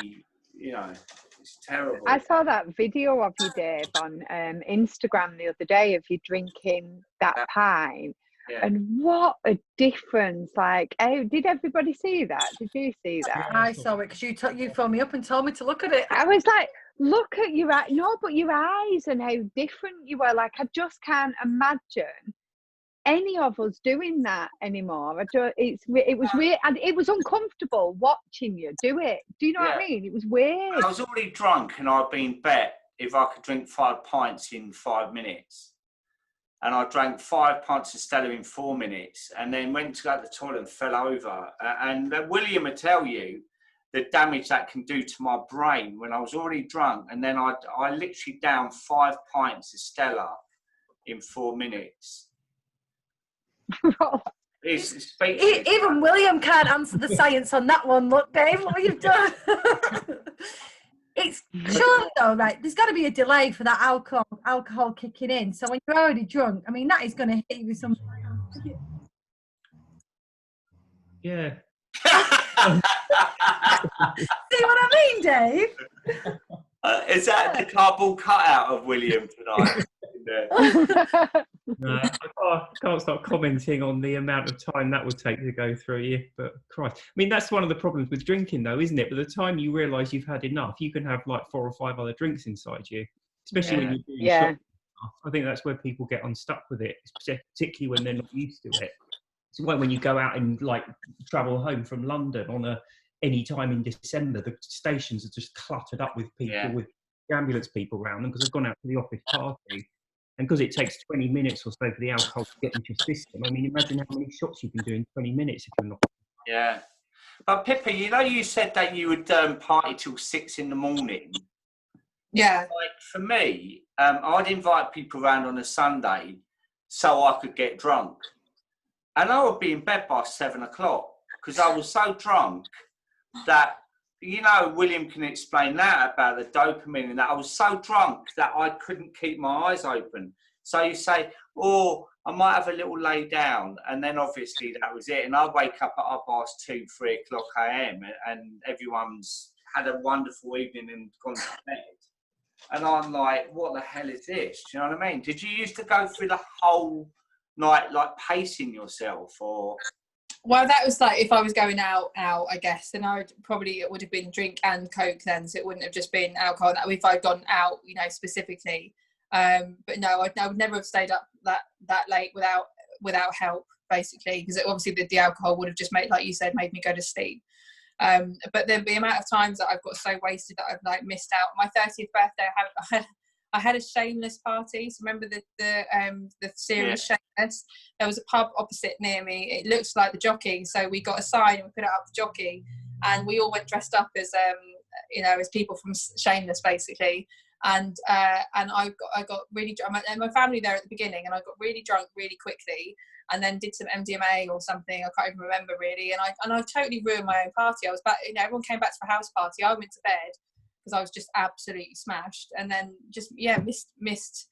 you know, it's terrible. I saw that video of you, Dave, on Instagram the other day of you drinking that pint. Yeah. And what a difference. Like, did everybody see that? Did you see that? I saw it because you phoned me up and told me to look at it. I was like, look at your eyes. No, but your eyes and how different you were. Like, I just can't imagine any of us doing that anymore. It was weird, and it was uncomfortable watching you do it. Do you know what I mean? It was weird. I was already drunk, and I'd been bet if I could drink 5 pints in 5 minutes. And I drank 5 pints of Stella in 4 minutes, and then went to go to the toilet and fell over. And William would tell you the damage that can do to my brain when I was already drunk. And then I literally downed 5 pints of Stella in 4 minutes. Even William can't answer the science on that one. Look, Dave, what you've done. It's sure though, right? There's got to be a delay for that alcohol kicking in. So when you're already drunk, I mean, that is going to hit you with some. Yeah. See what I mean, Dave? Is that the cardboard cutout of William tonight? No, I can't start commenting on the amount of time that would take to go through you, but Christ. I mean, that's one of the problems with drinking though, isn't it? By the time you realise you've had enough, you can have like 4 or 5 other drinks inside you, especially when you're doing shot. I think that's where people get unstuck with it, particularly when they're not used to it. It's why when you go out and like travel home from London on any time in December, the stations are just cluttered up with people, with ambulance people around them because they've gone out to the office party. And because it takes 20 minutes or so for the alcohol to get into your system, I mean, imagine how many shots you can do in 20 minutes if you're not. Yeah. But Pippa, you know, you said that you would party till 6 in the morning. Yeah. Like for me, I'd invite people around on a Sunday so I could get drunk. And I would be in bed by 7 o'clock because I was so drunk that, you know, William can explain that about the dopamine and that. I was so drunk that I couldn't keep my eyes open. So you say, oh, I might have a little lay down. And then obviously that was it. And I wake up at 2, 3 o'clock a.m. and everyone's had a wonderful evening and gone to bed. And I'm like, what the hell is this? Do you know what I mean? Did you used to go through the whole night like pacing yourself or... Well, that was like if I was going out, I guess, then it would have been drink and Coke then, so it wouldn't have just been alcohol. If I'd gone out, you know, specifically. But no, I would never have stayed up that late without help, basically, because obviously the alcohol would have just made, like you said, made me go to sleep. But then the amount of times that I've got so wasted that I've like missed out. My 30th birthday, I had a Shameless party. So remember the series Shameless? There was a pub opposite near me. It looks like the Jockey. So we got a sign and we put it up the Jockey, and we all went dressed up as as people from Shameless, basically. And I got really drunk. My family there at the beginning, and I got really drunk really quickly, and then did some MDMA or something. I can't even remember really. And I totally ruined my own party. I was back. You know, everyone came back to a house party. I went to bed because I was just absolutely smashed, and then just missed.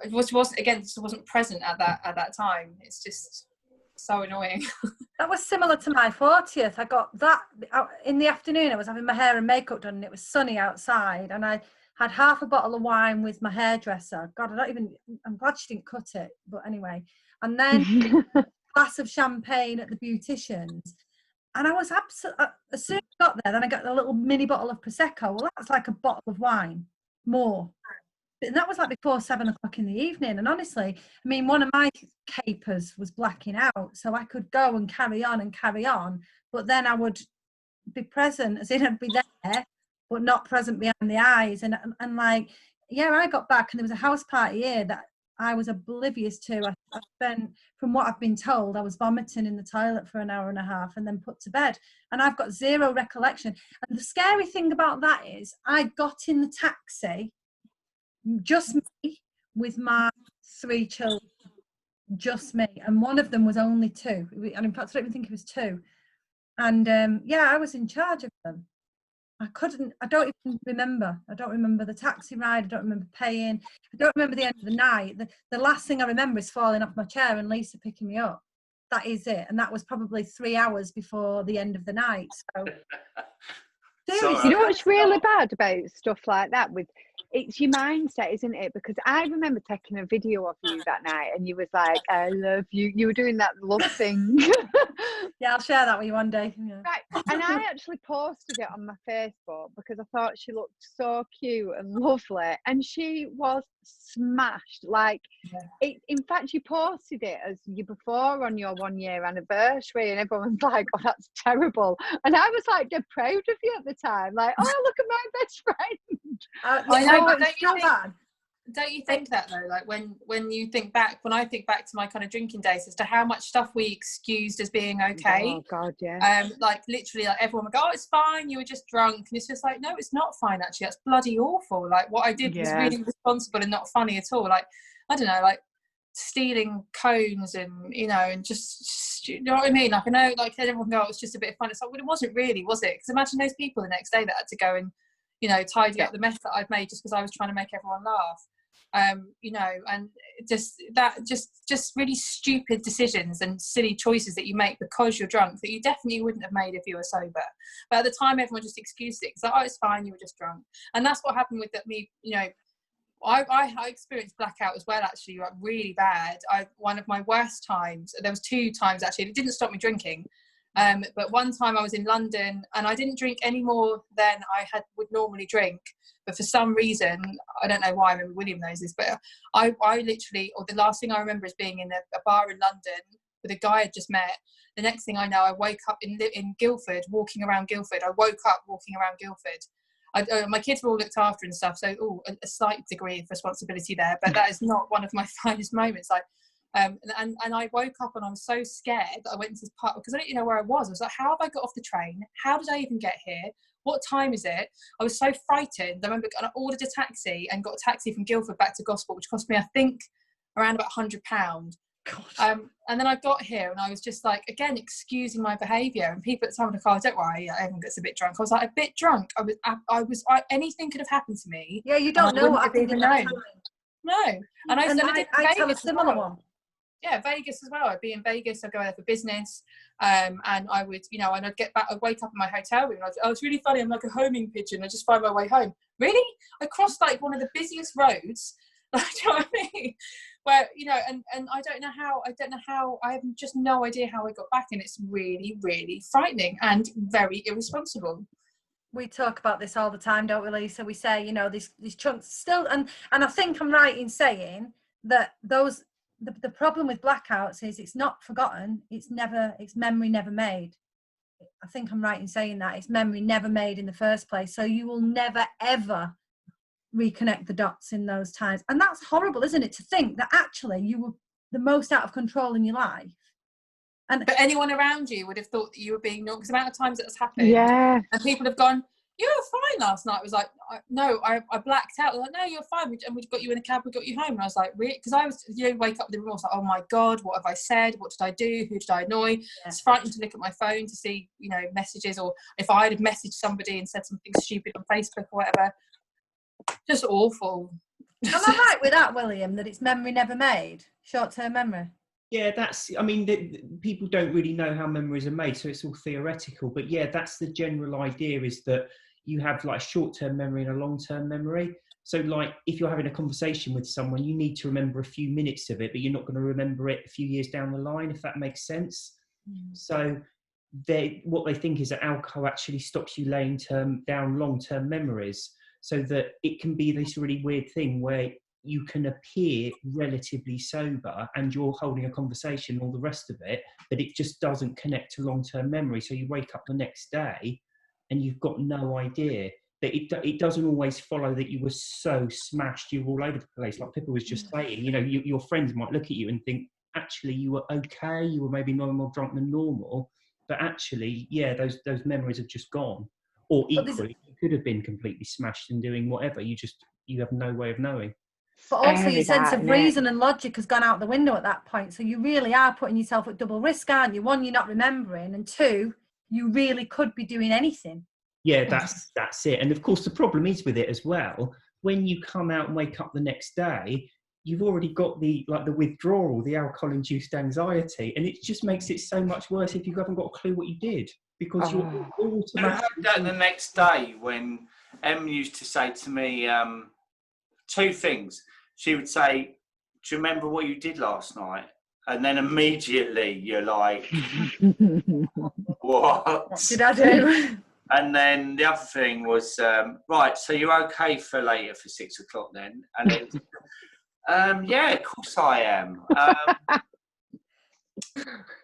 It wasn't present at that time. It's just so annoying. That was similar to my 40th. I got that in the afternoon. I was having my hair and makeup done, and it was sunny outside, and I had half a bottle of wine with my hairdresser. God, I'm glad she didn't cut it, but anyway. And then a glass of champagne at the beautician's. And I was absolutely, as soon as I got there, then I got a little mini bottle of Prosecco. Well, that's like a bottle of wine, more. And that was like before 7 o'clock in the evening. And honestly, I mean, one of my capers was blacking out. So I could go and carry on. But then I would be present, as in I'd be there, but not present behind the eyes. And like, yeah, I got back and there was a house party here that I was oblivious to. I spent, from what I've been told, I was vomiting in the toilet for an hour and a half and then put to bed. And I've got zero recollection. And the scary thing about that is I got in the taxi, just me, with my 3 children, just me. And one of them was only 2. And in fact, I don't even think it was 2. And I was in charge of them. I don't even remember. I don't remember the taxi ride. I don't remember paying. I don't remember the end of the night. The last thing I remember is falling off my chair and Lisa picking me up. That is it. And that was probably 3 hours before the end of the night. So Seriously. You know what's really bad about stuff like that? It's your mindset, isn't it? Because I remember taking a video of you that night, and you was like, "I love you." You were doing that love thing. Yeah, I'll share that with you one day. Yeah. Right, and I actually posted it on my Facebook because I thought she looked so cute and lovely, and she was smashed. Like, in fact, you posted it as you before on your 1 year anniversary, and everyone was like, "Oh, that's terrible," and I was like, "Dead proud of you at the time." Like, "Oh, look at my best friend." I know, but don't you think that though? Like when you think back, when I think back to my kind of drinking days, as to how much stuff we excused as being okay. Oh God, yeah. Like literally, like everyone would go, "Oh, it's fine. You were just drunk," and it's just like, no, it's not fine. Actually, that's bloody awful. Like what I did was really irresponsible and not funny at all. Like I don't know, like stealing cones and and just you know what I mean. Like I know, like everyone go, "Oh, it's just a bit of fun." It's like, well, it wasn't really, was it? Because imagine those people the next day that had to go and tidy up the mess that I'd made just because I was trying to make everyone laugh. And just really stupid decisions and silly choices that you make because you're drunk that you definitely wouldn't have made if you were sober. But at the time, everyone just excused it. It's like, "Oh, it's fine, you were just drunk." And that's what happened with me. I experienced blackout as well, actually, like really bad. One of my worst times, there was 2 times actually, it didn't stop me drinking. But one time I was in London and I didn't drink any more than I would normally drink. But for some reason, I don't know why, maybe William knows this, but I literally, or the last thing I remember is being in a bar in London with a guy I'd just met. The next thing I know, I woke up in Guildford, walking around Guildford. I woke up walking around Guildford. My kids were all looked after and stuff, so a slight degree of responsibility there, but that is not one of my finest moments. Like, and I woke up and I was so scared that I went into this park because I didn't know where I was. I was like, how have I got off the train? How did I even get here? What time is it? I was so frightened. I remember I ordered a taxi and got a taxi from Guildford back to Gosport, which cost me, I think, around about £100. And then I got here and I was just like, again, excusing my behaviour. And people at the time in the car, "Don't worry, everyone gets a bit drunk." I was like, a bit drunk. Anything could have happened to me. Yeah, you don't know what happened in that time. No. And I tell a similar one. Yeah, Vegas as well. I'd be in Vegas. I'd go there for business, and I would, and I'd get back. I'd wake up in my hotel room. And it's really funny. I'm like a homing pigeon. I just find my way home. Really? I crossed like one of the busiest roads. Do you know what I mean? Where and I don't know how. I have just no idea how I got back, and it's really, really frightening and very irresponsible. We talk about this all the time, don't we, Lisa? We say, these chunks still, and I think I'm right in saying that the problem with blackouts is it's not forgotten. It's memory never made. I think I'm right in saying that. It's memory never made in the first place. So you will never, ever reconnect the dots in those times. And that's horrible, isn't it? To think that actually you were the most out of control in your life. But anyone around you would have thought that you were being normal, because the amount of times that has happened. Yeah. And people have gone, "You were fine last night." I was like, "No, I blacked out." They're like, "No, you're fine. And we got you in a cab, we got you home." And I was like, "Really?" Because I was, wake up in the room, I was like, "Oh my God, what have I said? What did I do? Who did I annoy?" Yeah. It's frightening to look at my phone to see, messages, or if I had messaged somebody and said something stupid on Facebook or whatever. Just awful. Am I right with that, William, that it's memory never made? Short-term memory? Yeah, people don't really know how memories are made, so it's all theoretical. But yeah, that's the general idea, is that you have like short-term memory and a long-term memory. So like if you're having a conversation with someone, you need to remember a few minutes of it, but you're not going to remember it a few years down the line, if that makes sense. So what they think is that alcohol actually stops you laying down long-term memories, so that it can be this really weird thing where you can appear relatively sober and you're holding a conversation, all the rest of it, but it just doesn't connect to long-term memory. So you wake up the next day and you've got no idea. But it doesn't always follow that you were so smashed, you were all over the place. Like Pippa was just saying, your friends might look at you and think, actually, you were okay, you were maybe no more drunk than normal, but actually, yeah, those memories have just gone. Or equally, you could have been completely smashed and doing whatever. You have no way of knowing. But also your sense of reason and logic has gone out the window at that point. So you really are putting yourself at double risk, aren't you? One, you're not remembering, and two, you really could be doing anything. Yeah, that's it. And of course, the problem is with it as well. When you come out and wake up the next day, you've already got the withdrawal, the alcohol-induced anxiety, and it just makes it so much worse if you haven't got a clue what you did. because you're I heard automatically. that the next day when Em used to say to me two things. She would say, "Do you remember what you did last night?" And then immediately you're like, "What? What did I do?" And then the other thing was, right, so you're okay for later for 6 o'clock then? And it was, yeah, of course I am.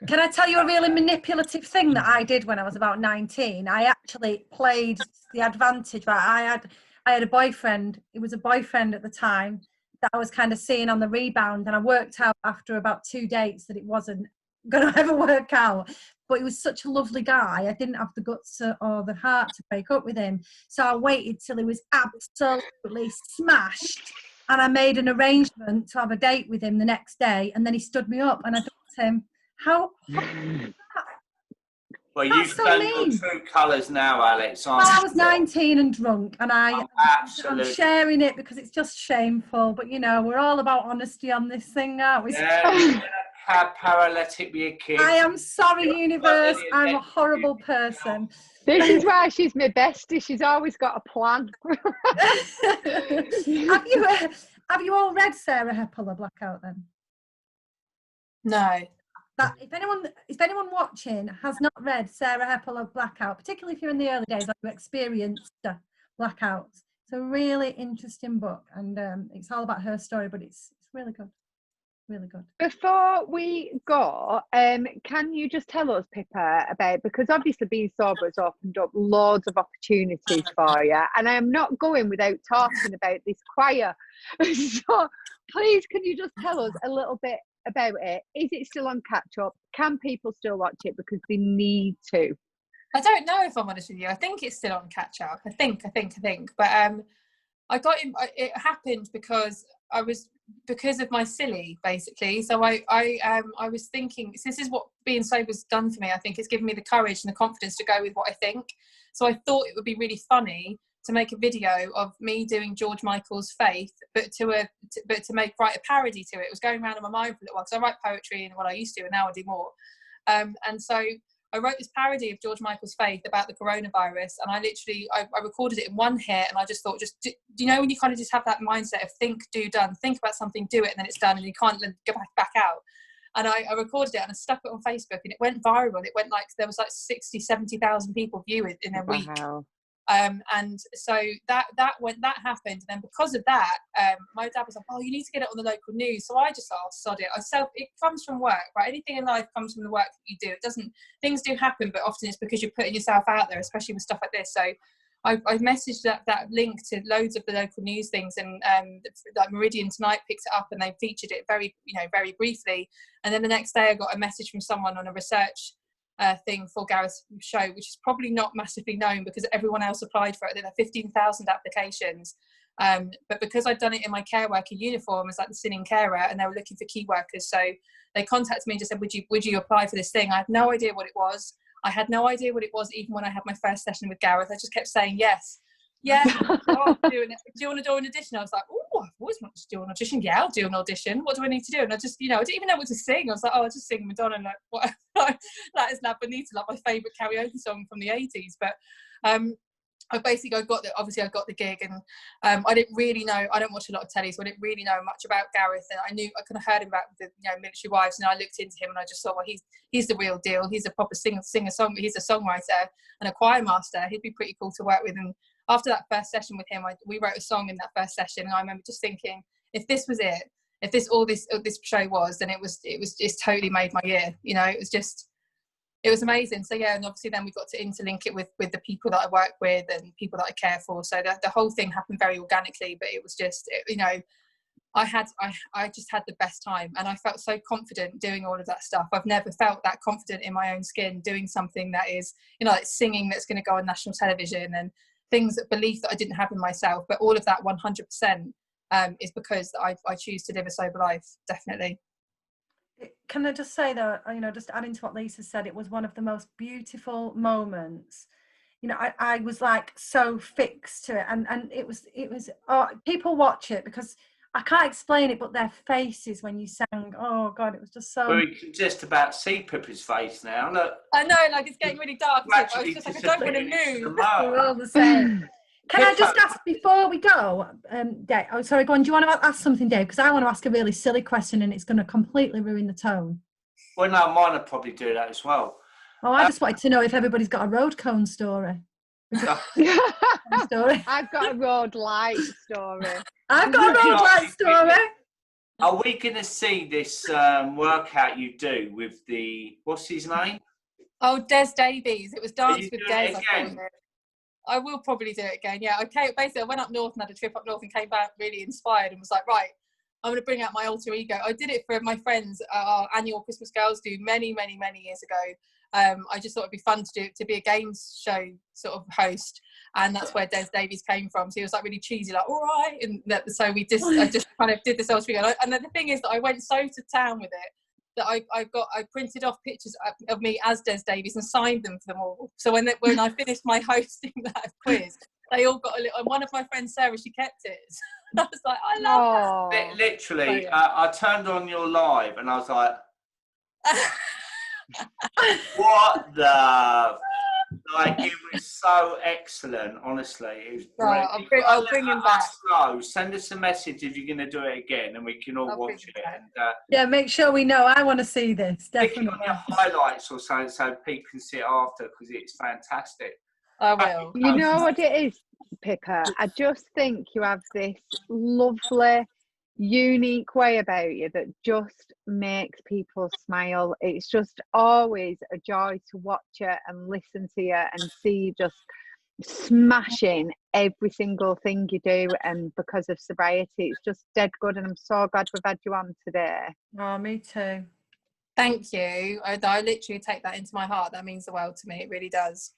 Can I tell you a really manipulative thing that I did when I was about 19? I actually played the advantage. Right? I had a boyfriend. It was a boyfriend at the time that I was kind of seeing on the rebound, and I worked out after about 2 dates that it wasn't going to ever work out. But he was such a lovely guy. I didn't have the guts or the heart to break up with him. So I waited till he was absolutely smashed, and I made an arrangement to have a date with him the next day. And then he stood me up, and I thought to him, how Well, that's you've so done mean. your true colours now, Alex. Well, I was 19 and drunk, and I'm absolutely sharing it because it's just shameful. But you know, we're all about honesty on this thing, aren't we? Yeah, have paralytic with your kids. I am sorry, universe. I'm a horrible person. This is why she's my bestie. She's always got a plan. Have you all read Sarah Heppeler Blackout then? No. That if anyone watching has not read Sarah Heppeler Blackout, particularly if you're in the early days or you experienced blackouts, it's a really interesting book, and it's all about her story, but it's really good. Really good. Before we go, can you just tell us, Pippa, about, because obviously being sober has opened up loads of opportunities for you, and I am not going without talking about this choir. So please, can you just tell us a little bit about it? Is it still on catch up? Can people still watch it because they need to? I don't know, if I'm honest with you. I think it's still on catch up. I think. But I got in, it happened because of my silly, basically. So I was thinking, so this is what being sober's done for me. I think it's given me the courage and the confidence to go with what I think. So I thought it would be really funny to make a video of me doing George Michael's Faith, but to write a parody to it. It was going around in my mind for a little while, because I write poetry and what I used to, and now I do more. And so I wrote this parody of George Michael's Faith about the coronavirus, and I recorded it in one hit, and I just thought, do you know when you kind of just have that mindset of think, do, done, think about something, do it, and then it's done, and you can't then go back out. And I recorded it, and I stuck it on Facebook, and it went viral. It went there was 60, 70,000 people view it in a week. Wow. And so that happened, and then because of that, my dad was like, "Oh, you need to get it on the local news." So I just thought, "Oh, sod it." It comes from work, right? Anything in life comes from the work that you do. It doesn't. Things do happen, but often it's because you're putting yourself out there, especially with stuff like this. So I messaged that link to loads of the local news things, and like Meridian Tonight picked it up, and they featured it very briefly. And then the next day, I got a message from someone on a research thing for Gareth's show, which is probably not massively known because everyone else applied for it. There are 15,000 applications, but because I'd done it in my care worker uniform as like the singing carer, and they were looking for key workers, so they contacted me and just said, would you apply for this thing? I had no idea what it was. I had no idea what it was even when I had my first session with Gareth. I just kept saying yes. Yeah, oh, do you want to do an audition? I was like, oh, I've always wanted to do an audition. Yeah, I'll do an audition. What do I need to do? And I just, I didn't even know what to sing. I was like, oh, I'll just sing Madonna, and like, what? That is La Bonita, like my favourite karaoke song from the 80s. But I basically I got the gig, and I didn't really know. I don't watch a lot of telly, so I didn't really know much about Gareth. And I kind of heard him about the Military Wives, and I looked into him, and I just thought, well, he's the real deal. He's a proper singer song. He's a songwriter and a choir master. He'd be pretty cool to work with. And after that first session with him, we wrote a song in that first session, and I remember just thinking, if this was it, if this show was, then it's totally made my year. It was amazing. So yeah, and obviously then we got to interlink it with the people that I work with and people that I care for. So the whole thing happened very organically, but it was just, I just had the best time, and I felt so confident doing all of that stuff. I've never felt that confident in my own skin doing something that is, like singing that's going to go on national television, and things that belief that I didn't have in myself. But all of that 100% is because I choose to live a sober life, definitely. Can I just say though, just adding to what Lisa said, it was one of the most beautiful moments. I was like so fixed to it, and it was people watch it because I can't explain it, but their faces when you sang, oh God, it was just so... Well, we can just about see Pippa's face now. Look. I know, like it's getting really dark. I was just like, I don't want to move. We're all the same. Can I just ask before we go, Dave? Oh, sorry, go on. Do you want to ask something, Dave? Because I want to ask a really silly question and it's going to completely ruin the tone. Well, no, mine would probably do that as well. Oh, I just wanted to know if everybody's got a road cone story. I've got a road light story. I've got a road light story. Are we going to see this workout you do with the, what's his name? Oh, Des Davies. It was Dance with Des. I will probably do it again. Yeah, basically I went up north and had a trip up north and came back really inspired and was like, right, I'm going to bring out my alter ego. I did it for my friends, our annual Christmas Girls do many, many, many years ago. I just thought it'd be fun to be a games show sort of host, and that's where Des Davies came from. So he was like really cheesy, like all right, and so I just kind of did this alter ego. And then the thing is that I went so to town with it that I printed off pictures of me as Des Davies and signed them for them all. So when I finished my hosting that quiz, they all got a little. And one of my friends, Sarah, she kept it. I was like, I love that. Literally, I turned on your live and I was like, what the? Like, it was so excellent, honestly. It was brilliant. Right, I'll bring him back. Send us a message if you're going to do it again and we can all watch it. And, yeah, make sure we know. I want to see this, definitely. On your highlights or something so people can see it after, because it's fantastic. I will. You know what it is, Pippa? I just think you have this lovely, unique way about you that just makes people smile. It's just always a joy to watch you and listen to you and see you just smashing every single thing you do. And because of sobriety, it's just dead good, and I'm so glad we've had you on today. Oh, me too. Thank you. I literally take that into my heart. That means the world to me. It really does.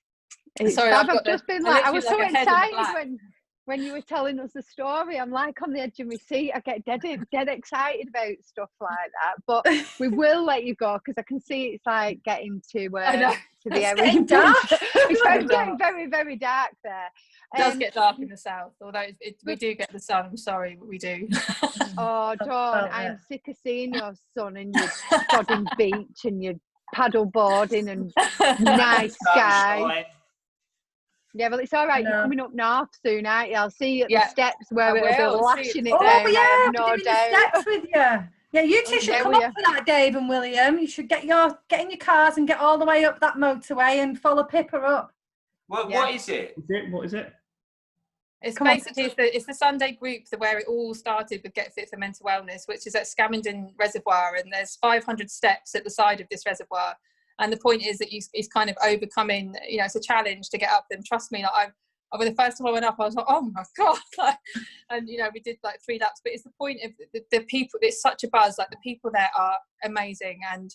Sorry, I've just been like, I was so excited when you were telling us the story. I'm like on the edge of my seat. I get dead excited about stuff like that. But we will let you go because I can see it's like getting to the area. Getting dark. It's getting very, very dark there. It does get dark in the south, although we do get the sun. I'm sorry, but we do. Oh, Dawn, I'm sick of seeing your sun and your plodding beach and your paddle boarding and nice skies. Yeah, well, it's all right. You're coming up north soon, aren't you? I'll see you at the steps where it'll be lashing it down. Oh, yeah, no doubt. The steps with you. Yeah, you two should come up for that, Dave and William. You should get in your cars and get all the way up that motorway and follow Pippa up. What is it? What is it? It's basically it's the Sunday group where it all started with Get Fit for Mental Wellness, which is at Scamenden Reservoir, and there's 500 steps at the side of this reservoir. And the point is that it's kind of overcoming, it's a challenge to get up them. Trust me, like when the first time I went up, I was like, oh my God. And, we did like 3 laps, but it's the point of the people, it's such a buzz. Like the people there are amazing. And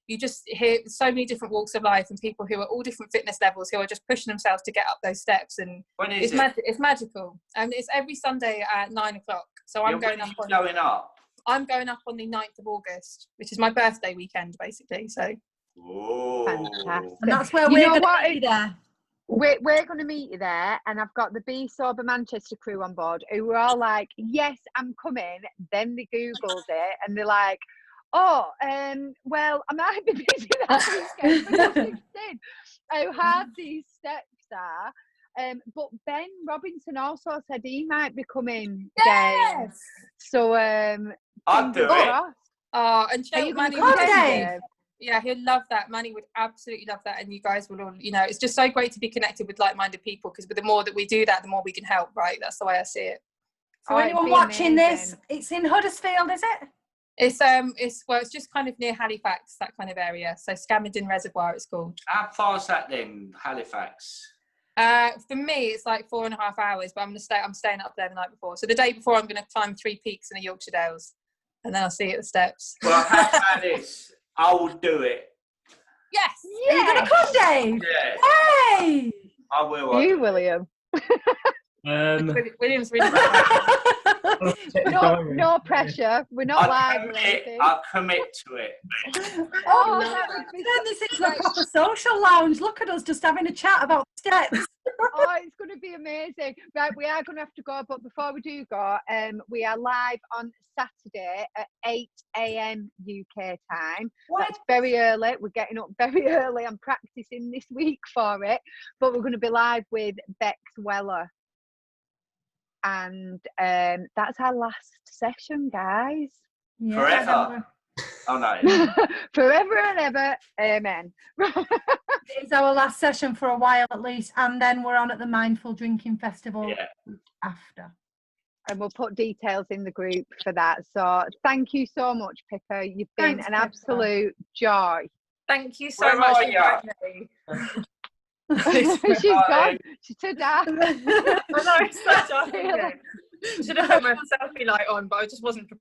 you just hear so many different walks of life and people who are all different fitness levels who are just pushing themselves to get up those steps. And it's magical. And it's every Sunday at 9 o'clock. So I'm going up on the 9th of August, which is my birthday weekend, basically. So. Whoa. Fantastic. And that's where we're going to meet you there. We're going to meet you there, and I've got the Be Sober Manchester crew on board who were all like, yes, I'm coming. Then they Googled it and they're like, well, I might be busy that weekend, but just explain how hard these steps are. But Ben Robinson also said he might be coming. Yes. So I'll do it. Oh, and Manny, yeah, he'll love that. Manny would absolutely love that, and you guys will all. It's just so great to be connected with like-minded people, because the more that we do that, the more we can help. Right? That's the way I see it. So anyone watching this, it's in Huddersfield, is it? It's just kind of near Halifax, that kind of area. So Scamenden Reservoir, it's called. How far is that then, Halifax? For me, it's like 4.5 hours, but I'm staying up there the night before. So the day before, I'm going to climb 3 peaks in the Yorkshire Dales, and then I'll see you at the steps. Well, how about this? I will do it. Yes. Are you going to come, Dave? Yeah. Hey. I will. You, William. William's really no pressure. We're not live or anything. I'll commit to it. Turn this into a proper social lounge. Look at us just having a chat about steps. Oh, it's going to be amazing. Right, we are going to have to go, but before we do go, we are live on Saturday at 8 a.m. UK time. What? That's very early. We're getting up very early. I'm practicing this week for it, but we're going to be live with Bex Weller. And that's our last session, guys. Yeah, Forever. Oh no. Forever and ever. Amen. It's our last session for a while at least, and then we're on at the Mindful Drinking Festival after. And we'll put details in the group for that. So thank you so much, Pippa. You've been Thanks, an Pippa. absolute joy. Thank you so Where much. are for ya? having me. She's gone. She turned out. I know, it's so dark. I should have put my selfie light on, but I just wasn't prepared.